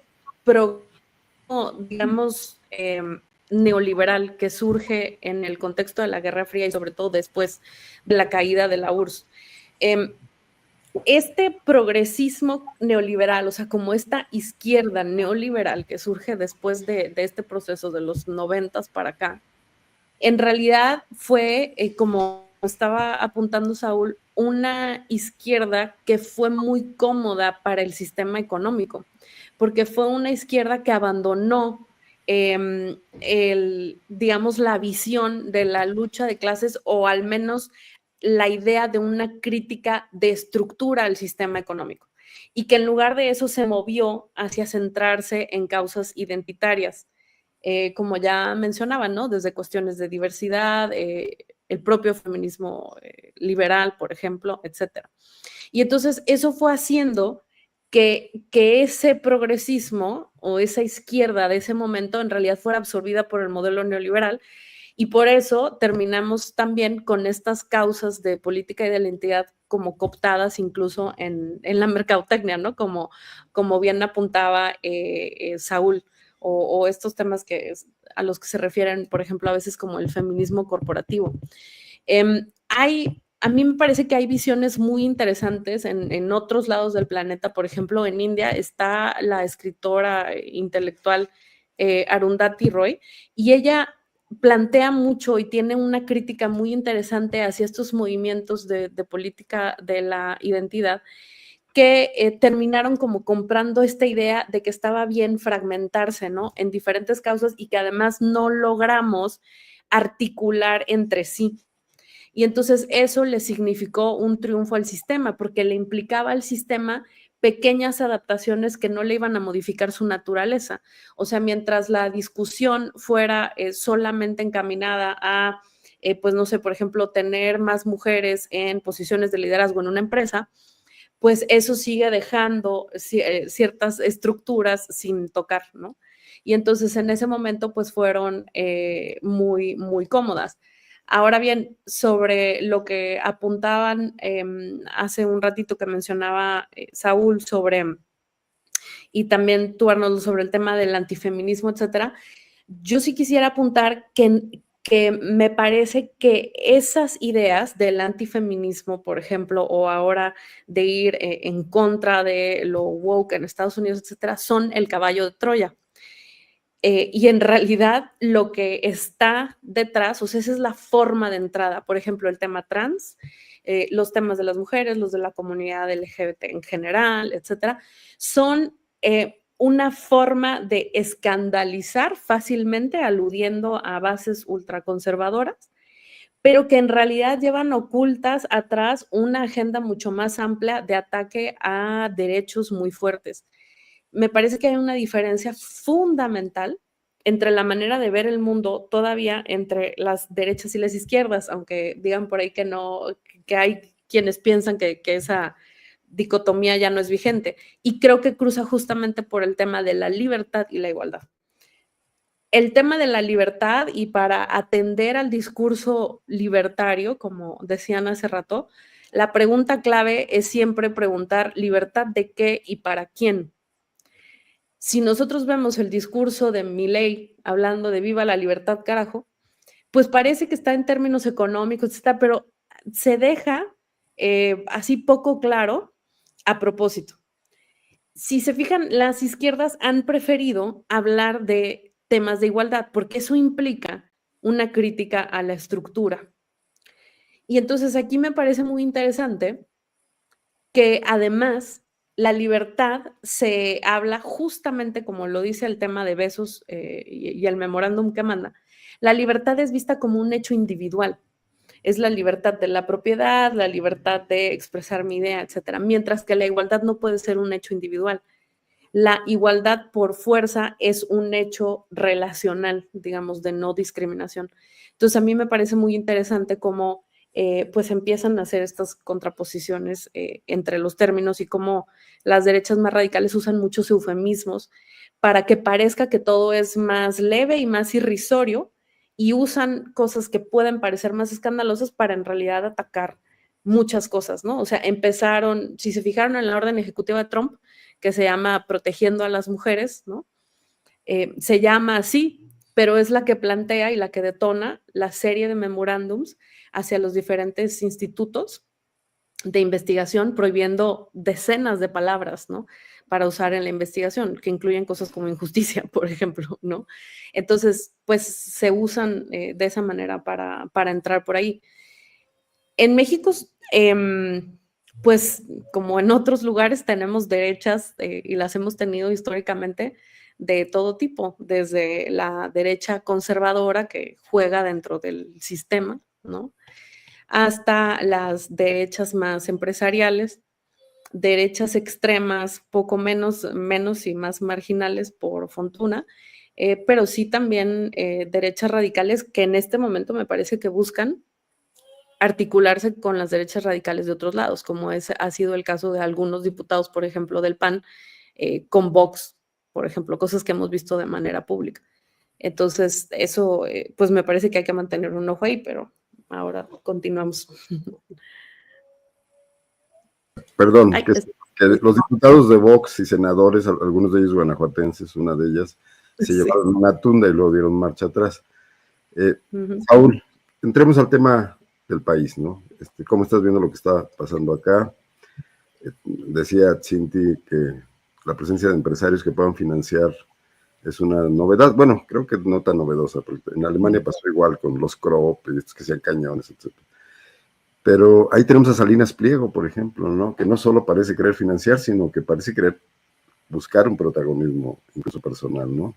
digamos, neoliberal que surge en el contexto de la Guerra Fría y sobre todo después de la caída de la URSS. Este progresismo neoliberal, o sea, como esta izquierda neoliberal que surge después de este proceso de los 90s para acá, en realidad fue, como estaba apuntando Saúl, una izquierda que fue muy cómoda para el sistema económico, porque fue una izquierda que abandonó digamos, la visión de la lucha de clases, o al menos la idea de una crítica de estructura al sistema económico, y que en lugar de eso se movió hacia centrarse en causas identitarias, como ya mencionaban, ¿no? Desde cuestiones de diversidad, el propio feminismo liberal, por ejemplo, etcétera. Y entonces eso fue haciendo que ese progresismo o esa izquierda de ese momento en realidad fuera absorbida por el modelo neoliberal, Y por eso terminamos también con estas causas de política y de la identidad como cooptadas incluso en la mercadotecnia, ¿no? Como bien apuntaba Saúl, o estos temas a los que se refieren, por ejemplo, a veces como el feminismo corporativo. A mí me parece que hay visiones muy interesantes en otros lados del planeta. Por ejemplo, en India está la escritora intelectual Arundhati Roy, y ella plantea mucho y tiene una crítica muy interesante hacia estos movimientos de política de la identidad que terminaron como comprando esta idea de que estaba bien fragmentarse, ¿no? En diferentes causas y que además no logramos articular entre sí. Y entonces eso le significó un triunfo al sistema, porque le implicaba al sistema pequeñas adaptaciones que no le iban a modificar su naturaleza. O sea, mientras la discusión fuera solamente encaminada a, pues no sé, por ejemplo, tener más mujeres en posiciones de liderazgo en una empresa, pues eso sigue dejando ciertas estructuras sin tocar, ¿no? Y entonces en ese momento pues fueron muy, muy cómodas. Ahora bien, sobre lo que apuntaban hace un ratito que mencionaba Saúl y también tú, Arnoldo, sobre el tema del antifeminismo, etcétera, yo sí quisiera apuntar que me parece que esas ideas del antifeminismo, por ejemplo, o ahora de ir en contra de lo woke en Estados Unidos, etcétera, son el caballo de Troya. Y en realidad lo que está detrás, o sea, esa es la forma de entrada. Por ejemplo, el tema trans, los temas de las mujeres, los de la comunidad LGBT en general, etcétera, son una forma de escandalizar fácilmente, aludiendo a bases ultraconservadoras, pero que en realidad llevan ocultas atrás una agenda mucho más amplia de ataque a derechos muy fuertes. Me parece que hay una diferencia fundamental entre la manera de ver el mundo todavía entre las derechas y las izquierdas, aunque digan por ahí que no, que hay quienes piensan que esa dicotomía ya no es vigente. Y creo que cruza justamente por el tema de la libertad y la igualdad. El tema de la libertad, y para atender al discurso libertario, como decían hace rato, la pregunta clave es siempre preguntar libertad de qué y para quién. Si nosotros vemos el discurso de Milei hablando de viva la libertad, carajo, pues parece que está en términos económicos, pero se deja así poco claro a propósito. Si se fijan, las izquierdas han preferido hablar de temas de igualdad porque eso implica una crítica a la estructura. Y entonces aquí me parece muy interesante que además la libertad se habla justamente como lo dice el tema de Besos y el memorándum que manda. La libertad es vista como un hecho individual. Es la libertad de la propiedad, la libertad de expresar mi idea, etcétera. Mientras que la igualdad no puede ser un hecho individual. La igualdad por fuerza es un hecho relacional, digamos, de no discriminación. Entonces, a mí me parece muy interesante cómo pues empiezan a hacer estas contraposiciones entre los términos y cómo las derechas más radicales usan muchos eufemismos para que parezca que todo es más leve y más irrisorio, y usan cosas que pueden parecer más escandalosas para en realidad atacar muchas cosas, ¿no? O sea, empezaron, si se fijaron en la orden ejecutiva de Trump, que se llama Protegiendo a las Mujeres, ¿no? Se llama así, pero es la que plantea y la que detona la serie de memorándums hacia los diferentes institutos de investigación, prohibiendo decenas de palabras, ¿no?, para usar en la investigación, que incluyen cosas como injusticia, por ejemplo, ¿no? Entonces, pues se usan de esa manera para entrar por ahí. En México, pues como en otros lugares tenemos derechas y las hemos tenido históricamente de todo tipo, desde la derecha conservadora que juega dentro del sistema, ¿no?, hasta las derechas más empresariales, derechas extremas, poco menos y más marginales por fortuna, pero sí también derechas radicales que en este momento me parece que buscan articularse con las derechas radicales de otros lados, como ha sido el caso de algunos diputados, por ejemplo, del PAN, con Vox, por ejemplo, cosas que hemos visto de manera pública. Entonces, eso, pues me parece que hay que mantener un ojo ahí, pero ahora continuamos. Perdón, Ay, que los diputados de Vox y senadores, algunos de ellos guanajuatenses, una de ellas, se sí. llevaron una tunda y luego dieron marcha atrás. Uh-huh. Saúl, entremos al tema del país, ¿no? ¿Cómo estás viendo lo que está pasando acá? Decía Cinti que la presencia de empresarios que puedan financiar es una novedad. Bueno, creo que no tan novedosa, porque en Alemania pasó igual con los Krop y estos que sean cañones, etc. Pero ahí tenemos a Salinas Pliego, por ejemplo, ¿no? Que no solo parece querer financiar, sino que parece querer buscar un protagonismo, incluso personal, ¿no?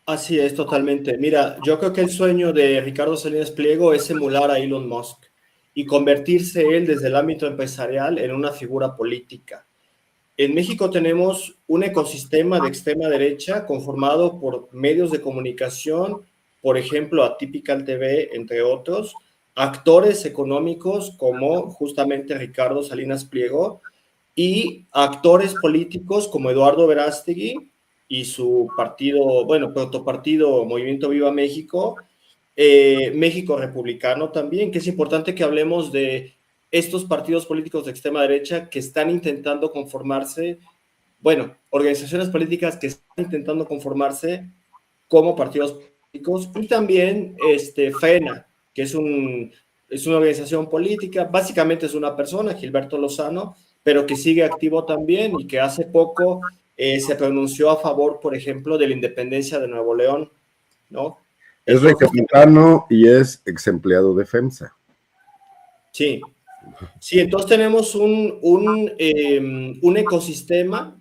Así es, totalmente. Mira, yo creo que el sueño de Ricardo Salinas Pliego es emular a Elon Musk y convertirse él desde el ámbito empresarial en una figura política. En México tenemos un ecosistema de extrema derecha conformado por medios de comunicación, por ejemplo, Atypical TV, entre otros, actores económicos como justamente Ricardo Salinas Pliego y actores políticos como Eduardo Verástegui y su partido, bueno, protopartido Movimiento Viva México, México Republicano también, que es importante que hablemos de estos partidos políticos de extrema derecha que están intentando conformarse, bueno, organizaciones políticas que están intentando conformarse como partidos políticos, y también FRENA, que es una organización política, básicamente es una persona, Gilberto Lozano, pero que sigue activo también y que hace poco se pronunció a favor, por ejemplo, de la independencia de Nuevo León, ¿no? Es Entonces, recapitano y es ex empleado de FEMSA. sí, sí, entonces tenemos un ecosistema,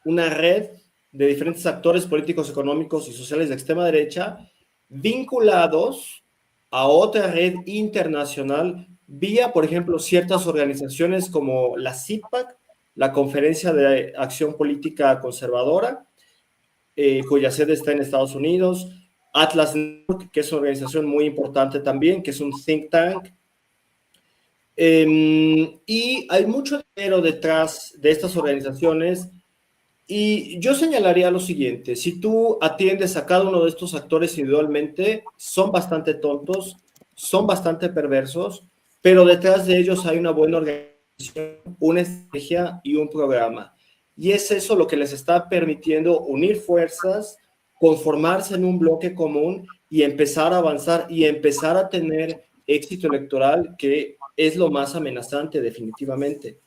una red de diferentes actores políticos, económicos y sociales de extrema derecha vinculados a otra red internacional vía, por ejemplo, ciertas organizaciones como la CIPAC, la Conferencia de Acción Política Conservadora, cuya sede está en Estados Unidos, Atlas Network, que es una organización muy importante también, que es un think tank. Y hay mucho dinero detrás de estas organizaciones. Y yo señalaría lo siguiente: si tú atiendes a cada uno de estos actores individualmente, son bastante tontos, son bastante perversos, pero detrás de ellos hay una buena organización, una estrategia y un programa. Y es eso lo que les está permitiendo unir fuerzas, conformarse en un bloque común y empezar a avanzar y empezar a tener éxito electoral, que es lo más amenazante definitivamente.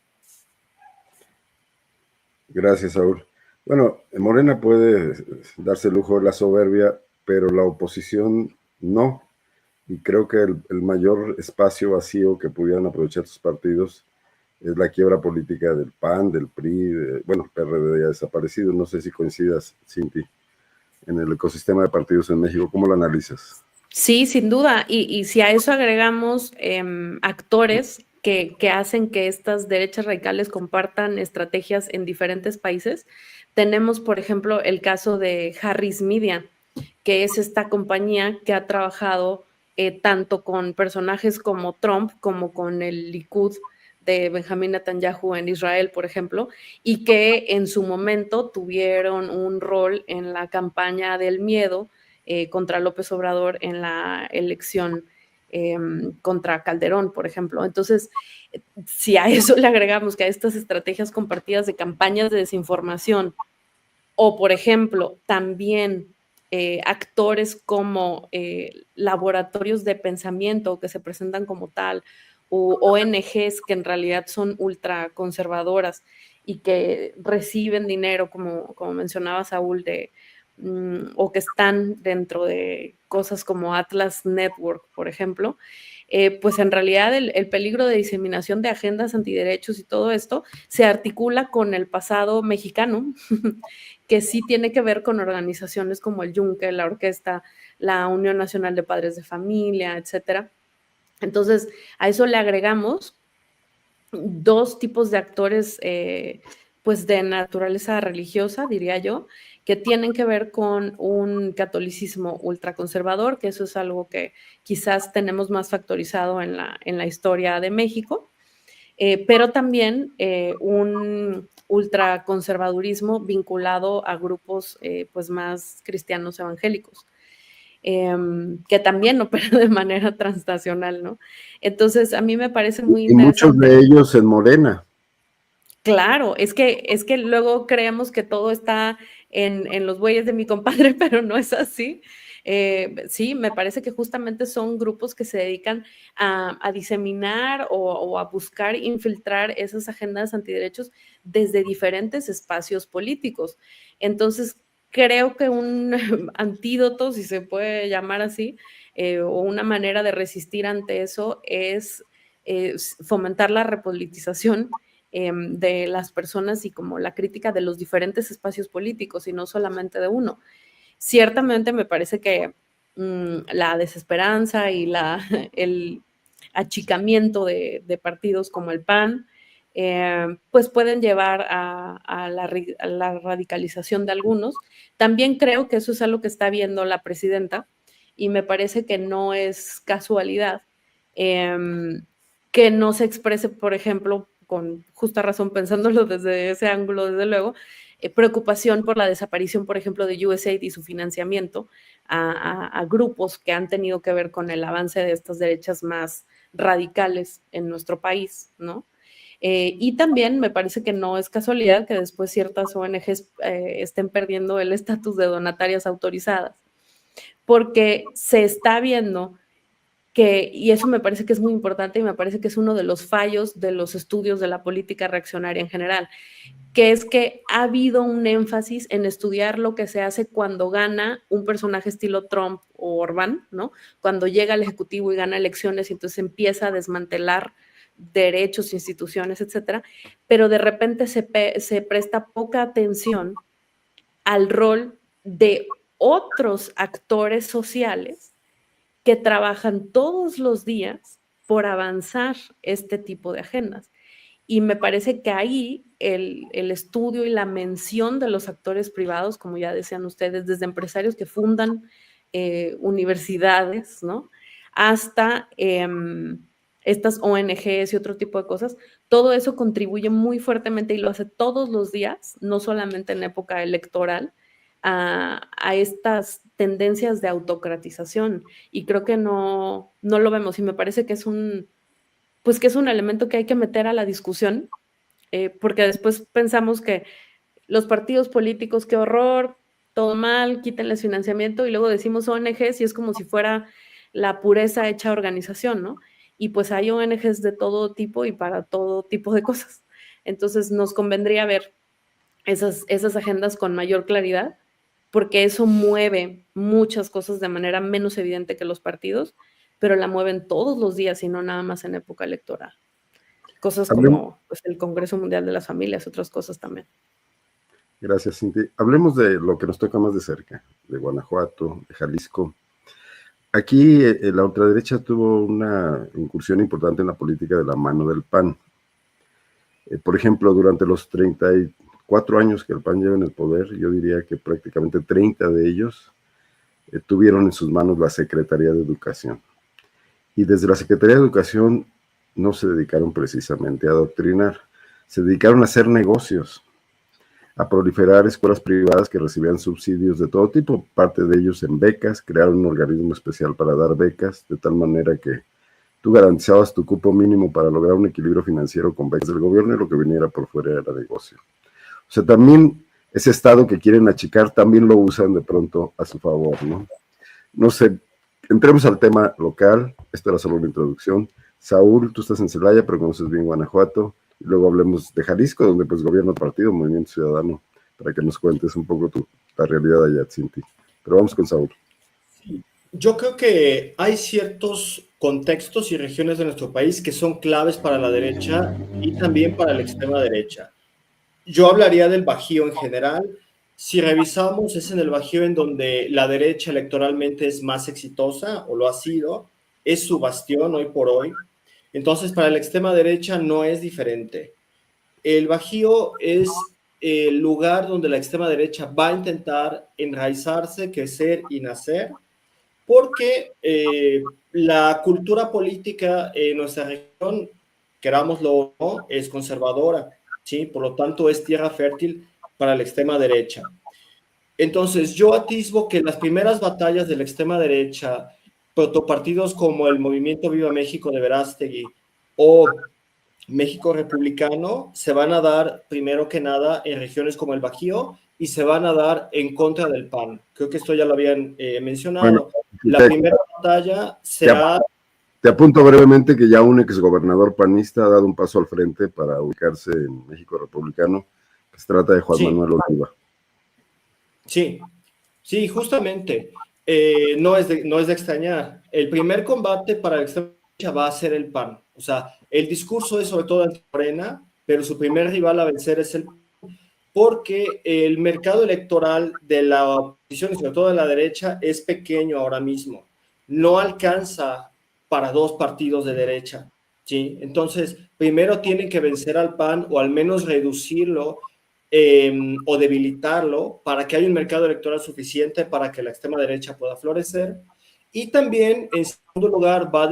Gracias, Saúl. Bueno, Morena puede darse el lujo de la soberbia, pero la oposición no. Y creo que el mayor espacio vacío que pudieran aprovechar sus partidos es la quiebra política del PAN, del PRI, bueno, el PRD ya desaparecido. No sé si coincidas, Cinti, en el ecosistema de partidos en México. ¿Cómo lo analizas? Sí, sin duda. Y si a eso agregamos actores que hacen que estas derechas radicales compartan estrategias en diferentes países, tenemos, por ejemplo, el caso de Harris Media, que es esta compañía que ha trabajado tanto con personajes como Trump como con el Likud de Benjamín Netanyahu en Israel, por ejemplo, y que en su momento tuvieron un rol en la campaña del miedo contra López Obrador en la elección contra Calderón, por ejemplo. Entonces, si a eso le agregamos que a estas estrategias compartidas de campañas de desinformación, o por ejemplo, también actores como laboratorios de pensamiento que se presentan como tal, o ONGs que en realidad son ultraconservadoras y que reciben dinero, como mencionaba Saúl, o que están dentro de cosas como Atlas Network, por ejemplo, pues en realidad el peligro de diseminación de agendas antiderechos y todo esto se articula con el pasado mexicano, que sí tiene que ver con organizaciones como el Yunque, la Orquesta, la Unión Nacional de Padres de Familia, etcétera. Entonces, a eso le agregamos dos tipos de actores, pues de naturaleza religiosa, diría yo, que tienen que ver con un catolicismo ultraconservador, que eso es algo que quizás tenemos más factorizado en la historia de México, pero también un ultraconservadurismo vinculado a grupos pues más cristianos evangélicos. Que también opera de manera transnacional, ¿no? Entonces, a mí me parece muy Y muchos interesante. de ellos en Morena. Claro, es que luego creemos que todo está en los bueyes de mi compadre, pero no es así. Sí, me parece que justamente son grupos que se dedican a diseminar o a buscar infiltrar esas agendas antiderechos desde diferentes espacios políticos. Entonces, creo que un antídoto, si se puede llamar así, o una manera de resistir ante eso es fomentar la repolitización de las personas y como la crítica de los diferentes espacios políticos y no solamente de uno. Ciertamente me parece que la desesperanza y el achicamiento de partidos como el PAN, pues pueden llevar a la radicalización de algunos. También creo que eso es algo que está viendo la presidenta y me parece que no es casualidad que no se exprese, por ejemplo, con justa razón, pensándolo desde ese ángulo, desde luego, preocupación por la desaparición, por ejemplo, de USAID y su financiamiento a grupos que han tenido que ver con el avance de estas derechas más radicales en nuestro país, ¿no? Y también me parece que no es casualidad que después ciertas ONGs estén perdiendo el estatus de donatarias autorizadas, porque se está viendo y eso me parece que es muy importante y me parece que es uno de los fallos de los estudios de la política reaccionaria en general, que es que ha habido un énfasis en estudiar lo que se hace cuando gana un personaje estilo Trump o Orbán, ¿no? Cuando llega al Ejecutivo y gana elecciones y entonces empieza a desmantelar derechos, instituciones, etcétera, pero de repente se presta poca atención al rol de otros actores sociales que trabajan todos los días por avanzar este tipo de agendas. Y me parece que ahí el estudio y la mención de los actores privados, como ya decían ustedes, desde empresarios que fundan universidades, ¿no? Hasta estas ONGs y otro tipo de cosas, todo eso contribuye muy fuertemente y lo hace todos los días, no solamente en época electoral, a estas tendencias de autocratización. Y creo que no lo vemos y me parece que es pues que es un elemento que hay que meter a la discusión, porque después pensamos que los partidos políticos, qué horror, todo mal, quítenles financiamiento y luego decimos ONGs y es como si fuera la pureza hecha organización, ¿no? Y pues hay ONGs de todo tipo y para todo tipo de cosas. Entonces nos convendría ver esas agendas con mayor claridad, porque eso mueve muchas cosas de manera menos evidente que los partidos, pero la mueven todos los días y no nada más en época electoral. Cosas Hablemos, como pues, el Congreso Mundial de las Familias, otras cosas también. gracias, Cinti. Hablemos de lo que nos toca más de cerca, de Guanajuato, de Jalisco. Aquí la ultraderecha tuvo una incursión importante en la política de la mano del PAN. Por ejemplo, durante los 34 años que el PAN lleva en el poder, yo diría que prácticamente 30 de ellos tuvieron en sus manos la Secretaría de Educación. Y desde la Secretaría de Educación no se dedicaron precisamente a adoctrinar, se dedicaron a hacer negocios, a proliferar escuelas privadas que recibían subsidios de todo tipo, parte de ellos en becas, crearon un organismo especial para dar becas, de tal manera que tú garantizabas tu cupo mínimo para lograr un equilibrio financiero con becas del gobierno y lo que viniera por fuera era negocio. O sea, también ese Estado que quieren achicar, también lo usan de pronto a su favor, ¿no? No sé, entremos al tema local, esto era solo una introducción. Saúl, tú estás en Celaya, pero conoces bien Guanajuato, y luego hablemos de Jalisco, donde pues gobierna el partido Movimiento Ciudadano, para que nos cuentes un poco la realidad allá, Cinti. Pero vamos con Saúl. Yo creo que hay ciertos contextos y regiones de nuestro país que son claves para la derecha y también para la extrema derecha. Yo hablaría del Bajío en general. Si revisamos, es en el Bajío en donde la derecha electoralmente es más exitosa, o lo ha sido, es su bastión hoy por hoy. Entonces, para la extrema derecha no es diferente. El Bajío es el lugar donde la extrema derecha va a intentar enraizarse, crecer y nacer, porque la cultura política en nuestra región querámoslo o no, es conservadora, ¿sí? Por lo tanto, es tierra fértil para la extrema derecha. Entonces, yo atisbo que las primeras batallas de la extrema derecha, protopartidos como el Movimiento Viva México de Verástegui o México Republicano, se van a dar primero que nada en regiones como el Bajío y se van a dar en contra del PAN. Creo que esto ya lo habían mencionado. Bueno, la primera batalla será... Te apunto brevemente que ya un exgobernador panista ha dado un paso al frente para ubicarse en México Republicano, que se trata de Juan Manuel Oliva. Sí, sí, justamente. No es de extrañar. El primer combate para la extrema derecha va a ser el PAN. O sea, el discurso es sobre todo anti-Morena, pero su primer rival a vencer es el PAN, porque el mercado electoral de la oposición y sobre todo de la derecha es pequeño ahora mismo. No alcanza para dos partidos de derecha, ¿sí? Entonces, primero tienen que vencer al PAN o al menos reducirlo o debilitarlo para que haya un mercado electoral suficiente para que la extrema derecha pueda florecer. Y también, en segundo lugar, va a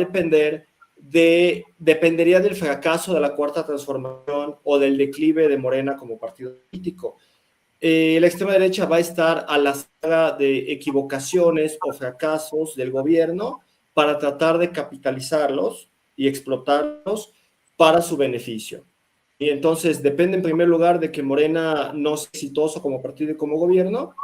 dependería del fracaso de la Cuarta Transformación o del declive de Morena como partido político. La extrema derecha va a estar a la saga de equivocaciones o fracasos del gobierno para tratar de capitalizarlos y explotarlos para su beneficio. Y entonces depende en primer lugar de que Morena no sea exitoso como partido y como gobierno,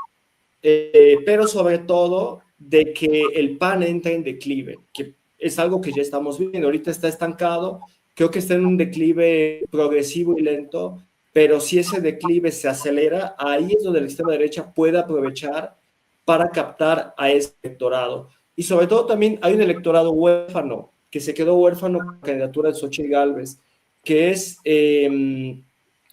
pero sobre todo de que el PAN entre en declive, que es algo que ya estamos viendo. Ahorita está estancado, creo que está en un declive progresivo y lento, pero si ese declive se acelera, ahí es donde la extrema derecha puede aprovechar para captar a ese electorado. Y sobre todo también hay un electorado huérfano, que se quedó huérfano con la candidatura de Xochitl Gálvez, que es el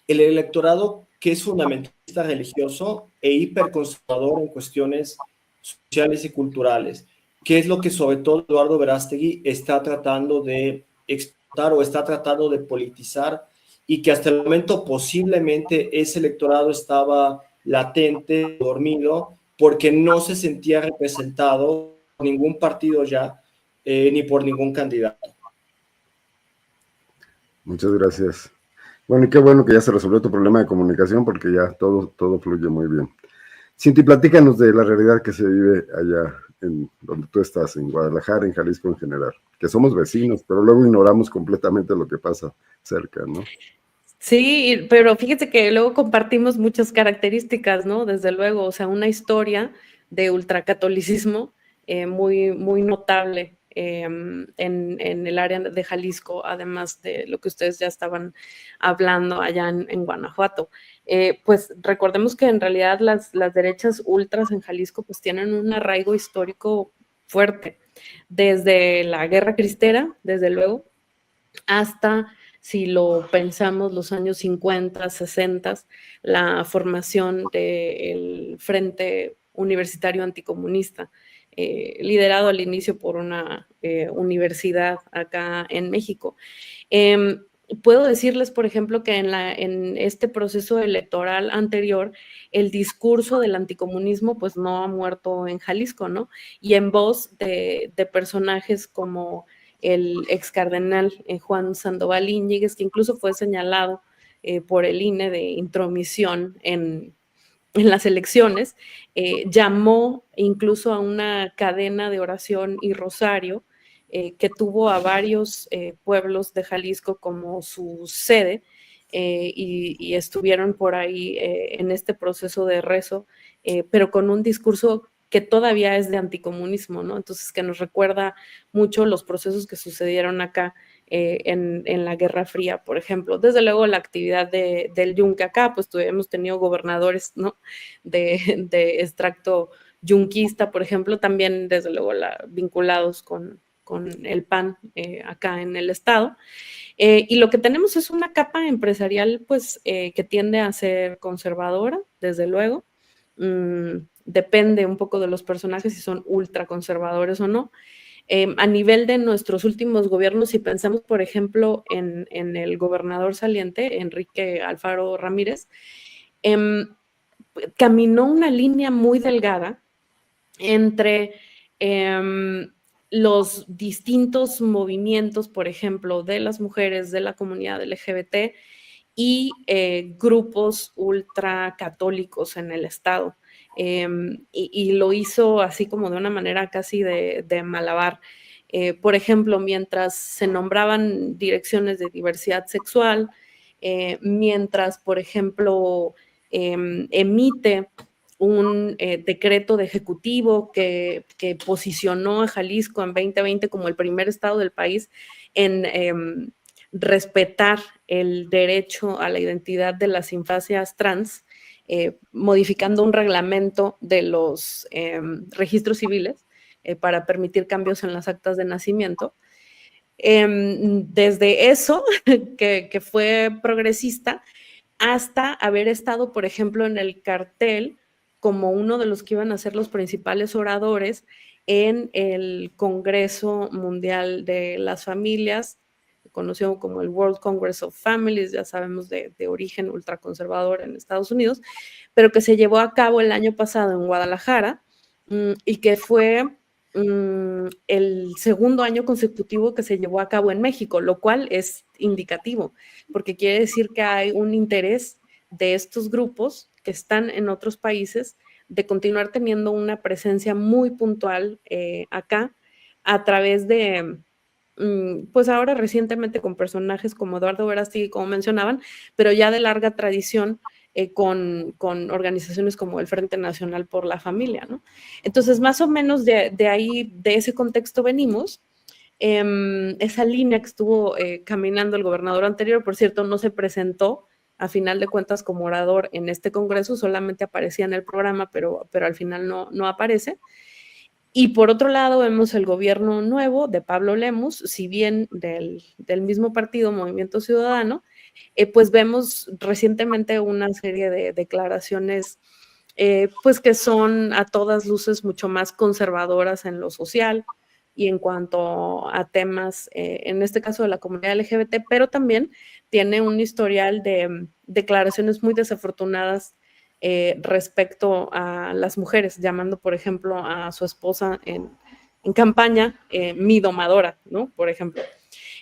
electorado que es fundamentalista religioso e hiperconservador en cuestiones sociales y culturales, que es lo que sobre todo Eduardo Verástegui está tratando de explotar o está tratando de politizar, y que hasta el momento posiblemente ese electorado estaba latente, dormido, porque no se sentía representado por ningún partido ya, ni por ningún candidato. Muchas gracias. Bueno, y qué bueno que ya se resolvió tu problema de comunicación, porque ya todo fluye muy bien. Cinti, platícanos de la realidad que se vive allá en donde tú estás, en Guadalajara, en Jalisco en general, que somos vecinos, pero luego ignoramos completamente lo que pasa cerca, ¿no? Sí, pero fíjate que luego compartimos muchas características, ¿no? Desde luego, o sea, una historia de ultracatolicismo muy, muy notable en el área de Jalisco, además de lo que ustedes ya estaban hablando allá en Guanajuato. Pues recordemos que en realidad las derechas ultras en Jalisco pues tienen un arraigo histórico fuerte, desde la Guerra Cristera, desde luego, hasta, si lo pensamos, los años 50, 60, la formación del Frente Universitario Anticomunista, liderado al inicio por una universidad acá en México. Puedo decirles, por ejemplo, que en este proceso electoral anterior, el discurso del anticomunismo pues no ha muerto en Jalisco, ¿no? Y en voz de personajes como el ex cardenal Juan Sandoval Íñiguez, que incluso fue señalado por el INE de intromisión en las elecciones, llamó incluso a una cadena de oración y rosario que tuvo a varios pueblos de Jalisco como su sede, y estuvieron por ahí en este proceso de rezo, pero con un discurso que todavía es de anticomunismo, ¿no? Entonces, que nos recuerda mucho los procesos que sucedieron acá en la Guerra Fría, por ejemplo. Desde luego, la actividad del yunque acá, pues hemos tenido gobernadores, ¿no? De extracto yunquista, por ejemplo, también, desde luego, vinculados con el PAN acá en el estado. Y lo que tenemos es una capa empresarial, pues, que tiende a ser conservadora, desde luego. Depende un poco de los personajes si son ultraconservadores o no. A nivel de nuestros últimos gobiernos, si pensamos, por ejemplo, en el gobernador saliente, Enrique Alfaro Ramírez, caminó una línea muy delgada entre los distintos movimientos, por ejemplo, de las mujeres de la comunidad LGBT y grupos ultracatólicos en el estado. Y lo hizo así como de una manera casi de malabar. Por ejemplo, mientras se nombraban direcciones de diversidad sexual, mientras, por ejemplo, emite un decreto de ejecutivo que posicionó a Jalisco en 2020 como el primer estado del país en respetar el derecho a la identidad de las infancias trans, modificando un reglamento de los registros civiles para permitir cambios en las actas de nacimiento. Desde eso, que fue progresista, hasta haber estado, por ejemplo, en el cartel como uno de los que iban a ser los principales oradores en el Congreso Mundial de las Familias, conocido como el World Congress of Families, ya sabemos de origen ultraconservador en Estados Unidos, pero que se llevó a cabo el año pasado en Guadalajara y que fue el segundo año consecutivo que se llevó a cabo en México, lo cual es indicativo, porque quiere decir que hay un interés de estos grupos que están en otros países de continuar teniendo una presencia muy puntual acá a través de, pues ahora recientemente con personajes como Eduardo Verástegui, como mencionaban, pero ya de larga tradición con organizaciones como el Frente Nacional por la Familia, ¿no? Entonces, más o menos de ahí, de ese contexto venimos. Esa línea que estuvo caminando el gobernador anterior, por cierto, no se presentó a final de cuentas como orador en este congreso, solamente aparecía en el programa, pero al final no aparece. Y por otro lado vemos el gobierno nuevo de Pablo Lemus, si bien del mismo partido Movimiento Ciudadano, pues vemos recientemente una serie de declaraciones pues que son a todas luces mucho más conservadoras en lo social y en cuanto a temas, en este caso de la comunidad LGBT, pero también tiene un historial de declaraciones muy desafortunadas respecto a las mujeres, llamando, por ejemplo, a su esposa en campaña mi domadora, ¿no? Por ejemplo.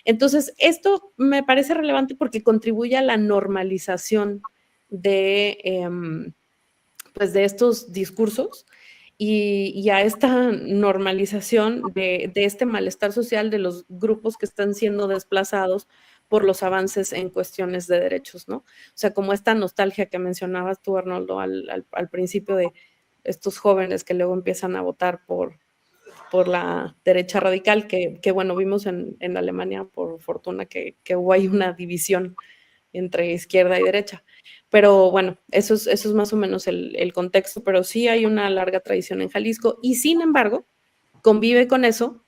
Entonces, esto me parece relevante porque contribuye a la normalización de, pues de estos discursos y a esta normalización de este malestar social de los grupos que están siendo desplazados por los avances en cuestiones de derechos, ¿no? O sea, como esta nostalgia que mencionabas tú, Arnoldo, al principio de estos jóvenes que luego empiezan a votar por la derecha radical, que bueno, vimos en Alemania, por fortuna, que hubo ahí una división entre izquierda y derecha. Pero bueno, eso es más o menos el contexto, pero sí hay una larga tradición en Jalisco y sin embargo, convive con eso,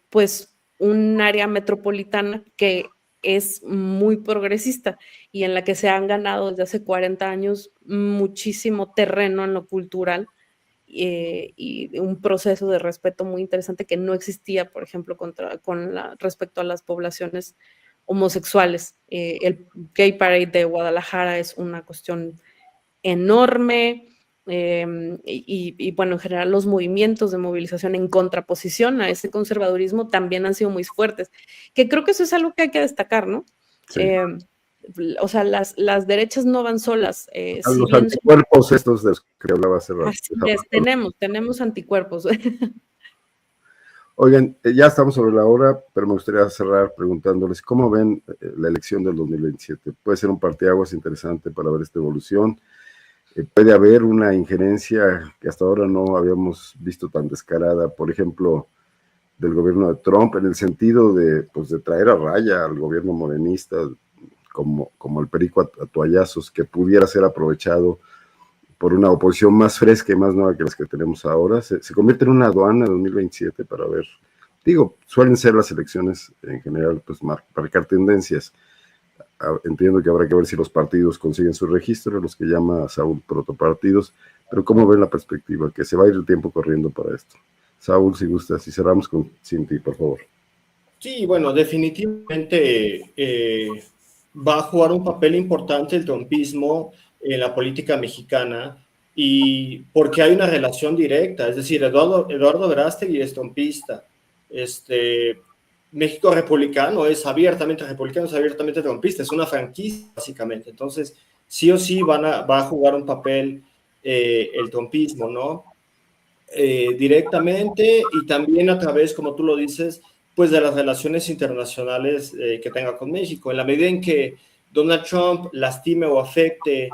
pues un área metropolitana que es muy progresista y en la que se han ganado desde hace 40 años muchísimo terreno en lo cultural y un proceso de respeto muy interesante que no existía, por ejemplo, respecto a las poblaciones homosexuales. El Gay Parade de Guadalajara es una cuestión enorme y bueno, en general los movimientos de movilización en contraposición a ese conservadurismo también han sido muy fuertes, que creo que eso es algo que hay que destacar, ¿no? Sí. O sea, las derechas no van solas. Si los anticuerpos estos de los que hablaba hace rato. Así es, tenemos anticuerpos. Oigan, ya estamos sobre la hora, pero me gustaría cerrar preguntándoles cómo ven la elección del 2027. Puede ser un parteaguas interesante para ver esta evolución. Puede haber una injerencia que hasta ahora no habíamos visto tan descarada, por ejemplo, del gobierno de Trump, en el sentido de, pues, de traer a raya al gobierno morenista como el perico a toallazos, que pudiera ser aprovechado por una oposición más fresca y más nueva que las que tenemos ahora. Se convierte en una aduana en 2027 para ver, digo, suelen ser las elecciones en general, pues marcar tendencias. Entiendo que habrá que ver si los partidos consiguen su registro, los que llama Saúl protopartidos, pero ¿cómo ven la perspectiva? Que se va a ir el tiempo corriendo para esto. Saúl, si gustas, y cerramos con Cinti, por favor. Sí, bueno, definitivamente va a jugar un papel importante el trumpismo en la política mexicana y porque hay una relación directa, es decir, Eduardo Verástegui es trumpista, México republicano es abiertamente republicano, es abiertamente trumpista, es una franquicia básicamente. Entonces, sí o sí va a jugar un papel el trumpismo, ¿no? Directamente y también a través, como tú lo dices, pues de las relaciones internacionales que tenga con México. En la medida en que Donald Trump lastime o afecte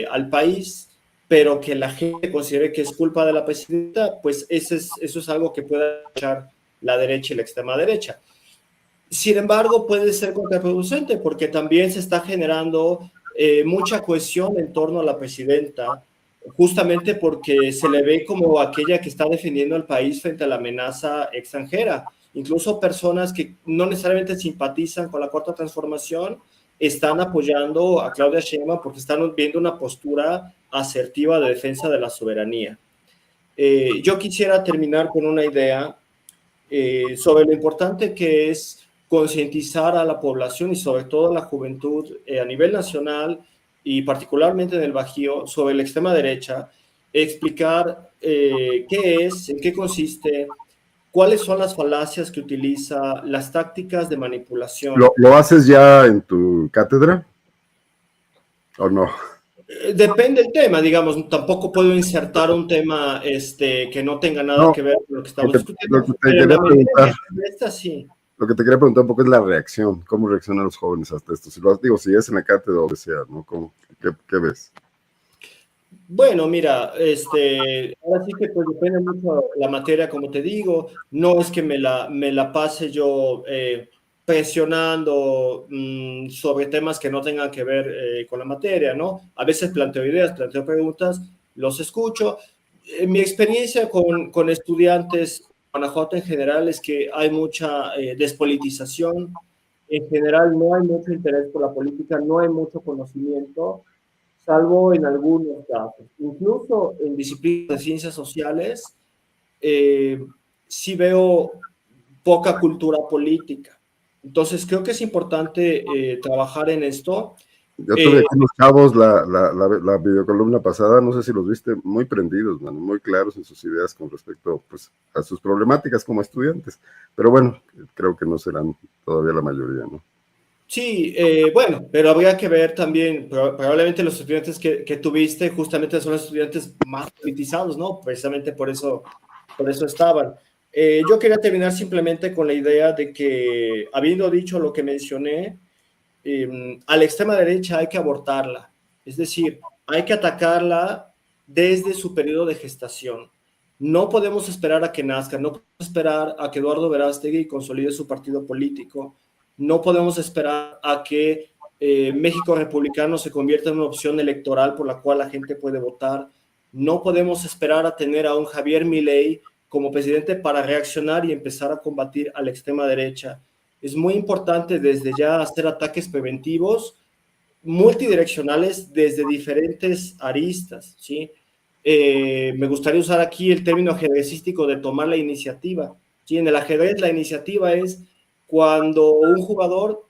al país, pero que la gente considere que es culpa de la presidenta, pues eso es algo que puede echar la derecha y la extrema derecha. Sin embargo, puede ser contraproducente porque también se está generando mucha cohesión en torno a la presidenta, justamente porque se le ve como aquella que está defendiendo al país frente a la amenaza extranjera. Incluso personas que no necesariamente simpatizan con la Cuarta Transformación están apoyando a Claudia Sheinbaum porque están viendo una postura asertiva de defensa de la soberanía. Yo quisiera terminar con una idea sobre lo importante que es concientizar a la población y sobre todo a la juventud a nivel nacional y particularmente en el Bajío sobre la extrema derecha, explicar qué es, en qué consiste, cuáles son las falacias que utiliza, las tácticas de manipulación. ¿Lo haces ya en tu cátedra o no? Depende del tema, digamos, tampoco puedo insertar un tema que no tenga nada que ver con lo que estamos discutiendo. Lo que te quería preguntar, sí. Lo que te quería preguntar un poco es la reacción, cómo reaccionan los jóvenes hasta esto. Si lo digo, si es en la cátedra o lo que sea, ¿no? ¿Qué ves? Bueno, mira, ahora sí que pues depende mucho la materia, como te digo, no es que me la pase yo presionando sobre temas que no tengan que ver con la materia, ¿no? A veces planteo ideas, planteo preguntas, los escucho. Mi experiencia con estudiantes en Guanajuato en general es que hay mucha despolitización, en general no hay mucho interés por la política, no hay mucho conocimiento salvo en algunos casos. Incluso en disciplinas de ciencias sociales, sí veo poca cultura política. Entonces, creo que es importante trabajar en esto. Yo tuve aquí los chavos la videocolumna pasada, no sé si los viste, muy prendidos, man, muy claros en sus ideas con respecto pues, a sus problemáticas como estudiantes. Pero bueno, creo que no serán todavía la mayoría, ¿no? Sí, bueno, pero habría que ver también, probablemente los estudiantes que tuviste justamente son los estudiantes más politizados, ¿no? Precisamente por eso estaban. Yo quería terminar simplemente con la idea de que, habiendo dicho lo que mencioné, a la extrema derecha hay que abortarla, es decir, hay que atacarla desde su periodo de gestación. No podemos esperar a que nazca, no podemos esperar a que Eduardo Verástegui consolide su partido político, no podemos esperar a que México Republicano se convierta en una opción electoral por la cual la gente puede votar, no podemos esperar a tener a un Javier Milei como presidente para reaccionar y empezar a combatir a la extrema derecha. Es muy importante desde ya hacer ataques preventivos multidireccionales desde diferentes aristas, ¿sí? Me gustaría usar aquí el término ajedrecístico de tomar la iniciativa, ¿sí? En el ajedrez la iniciativa es cuando un jugador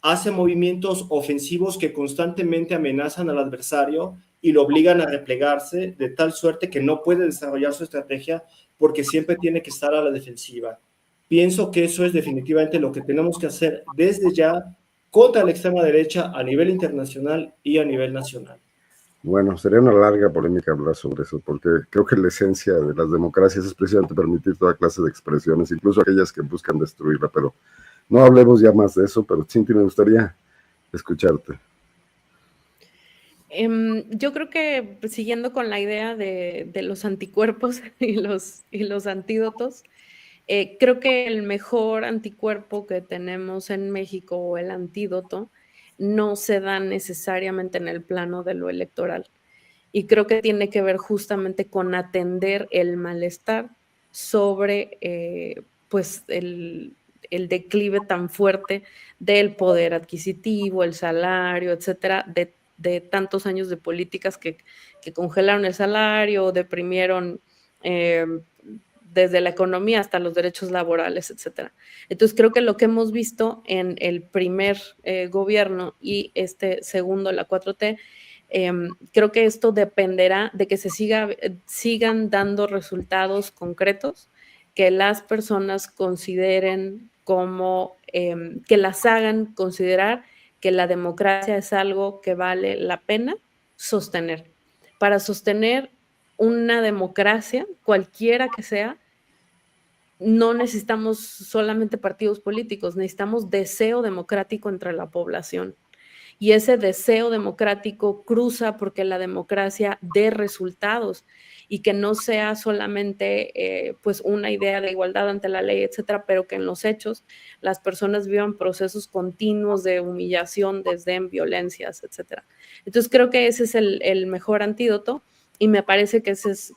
hace movimientos ofensivos que constantemente amenazan al adversario y lo obligan a replegarse de tal suerte que no puede desarrollar su estrategia porque siempre tiene que estar a la defensiva. Pienso que eso es definitivamente lo que tenemos que hacer desde ya contra la extrema derecha a nivel internacional y a nivel nacional. Bueno, sería una larga polémica hablar sobre eso, porque creo que la esencia de las democracias es precisamente permitir toda clase de expresiones, incluso aquellas que buscan destruirla, pero no hablemos ya más de eso, pero Cinti, me gustaría escucharte. Yo creo que siguiendo con la idea de los anticuerpos y los antídotos, creo que el mejor anticuerpo que tenemos en México o el antídoto no se da necesariamente en el plano de lo electoral. Y creo que tiene que ver justamente con atender el malestar sobre pues el declive tan fuerte del poder adquisitivo, el salario, etcétera, de tantos años de políticas que congelaron el salario, deprimieron desde la economía hasta los derechos laborales, etcétera. Entonces creo que lo que hemos visto en el primer gobierno y este segundo, la 4T, creo que esto dependerá de que se sigan dando resultados concretos que las personas consideren como, que las hagan considerar que la democracia es algo que vale la pena sostener. Para sostener una democracia, cualquiera que sea, no necesitamos solamente partidos políticos, necesitamos deseo democrático entre la población. Y ese deseo democrático cruza porque la democracia dé resultados y que no sea solamente pues una idea de igualdad ante la ley, etcétera, pero que en los hechos las personas vivan procesos continuos de humillación, desdén, violencias, etcétera. Entonces creo que ese es el mejor antídoto y me parece que ese es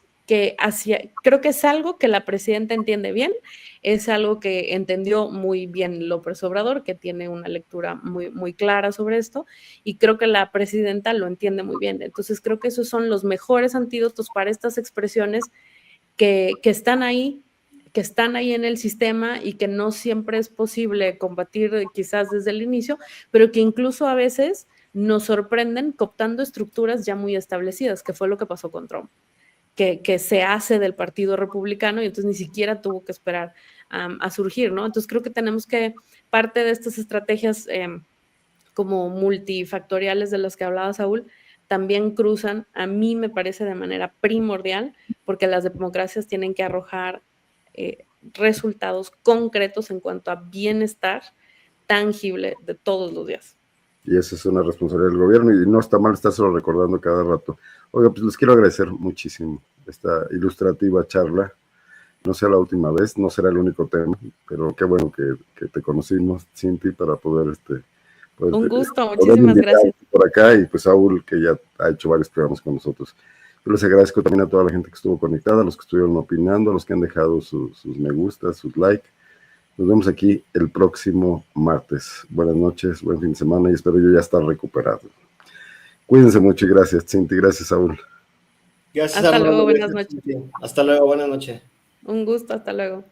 creo que es algo que la presidenta entiende bien, es algo que entendió muy bien López Obrador, que tiene una lectura muy, muy clara sobre esto, y creo que la presidenta lo entiende muy bien. Entonces creo que esos son los mejores antídotos para estas expresiones que están ahí en el sistema y que no siempre es posible combatir quizás desde el inicio, pero que incluso a veces nos sorprenden cooptando estructuras ya muy establecidas, que fue lo que pasó con Trump. Que se hace del Partido Republicano y entonces ni siquiera tuvo que esperar a surgir, ¿no? Entonces creo que tenemos que, parte de estas estrategias como multifactoriales de las que hablaba Saúl, también cruzan, a mí me parece de manera primordial, porque las democracias tienen que arrojar resultados concretos en cuanto a bienestar tangible de todos los días. Y esa es una responsabilidad del gobierno y no está mal estárselo recordando cada rato. Oiga, pues les quiero agradecer muchísimo esta ilustrativa charla. No sea la última vez, no será el único tema, pero qué bueno que te conocimos, Cinti, para poder un gusto, muchísimas gracias. Por acá y pues Saúl, que ya ha hecho varios programas con nosotros. Yo les agradezco también a toda la gente que estuvo conectada, a los que estuvieron opinando, a los que han dejado sus me gusta, sus like. Nos vemos aquí el próximo martes. Buenas noches, buen fin de semana y espero yo ya estar recuperado. Cuídense mucho y gracias, Cinti. Gracias, Saúl. Gracias, hasta luego, buenas noches. Hasta luego, buenas noches. Un gusto, hasta luego.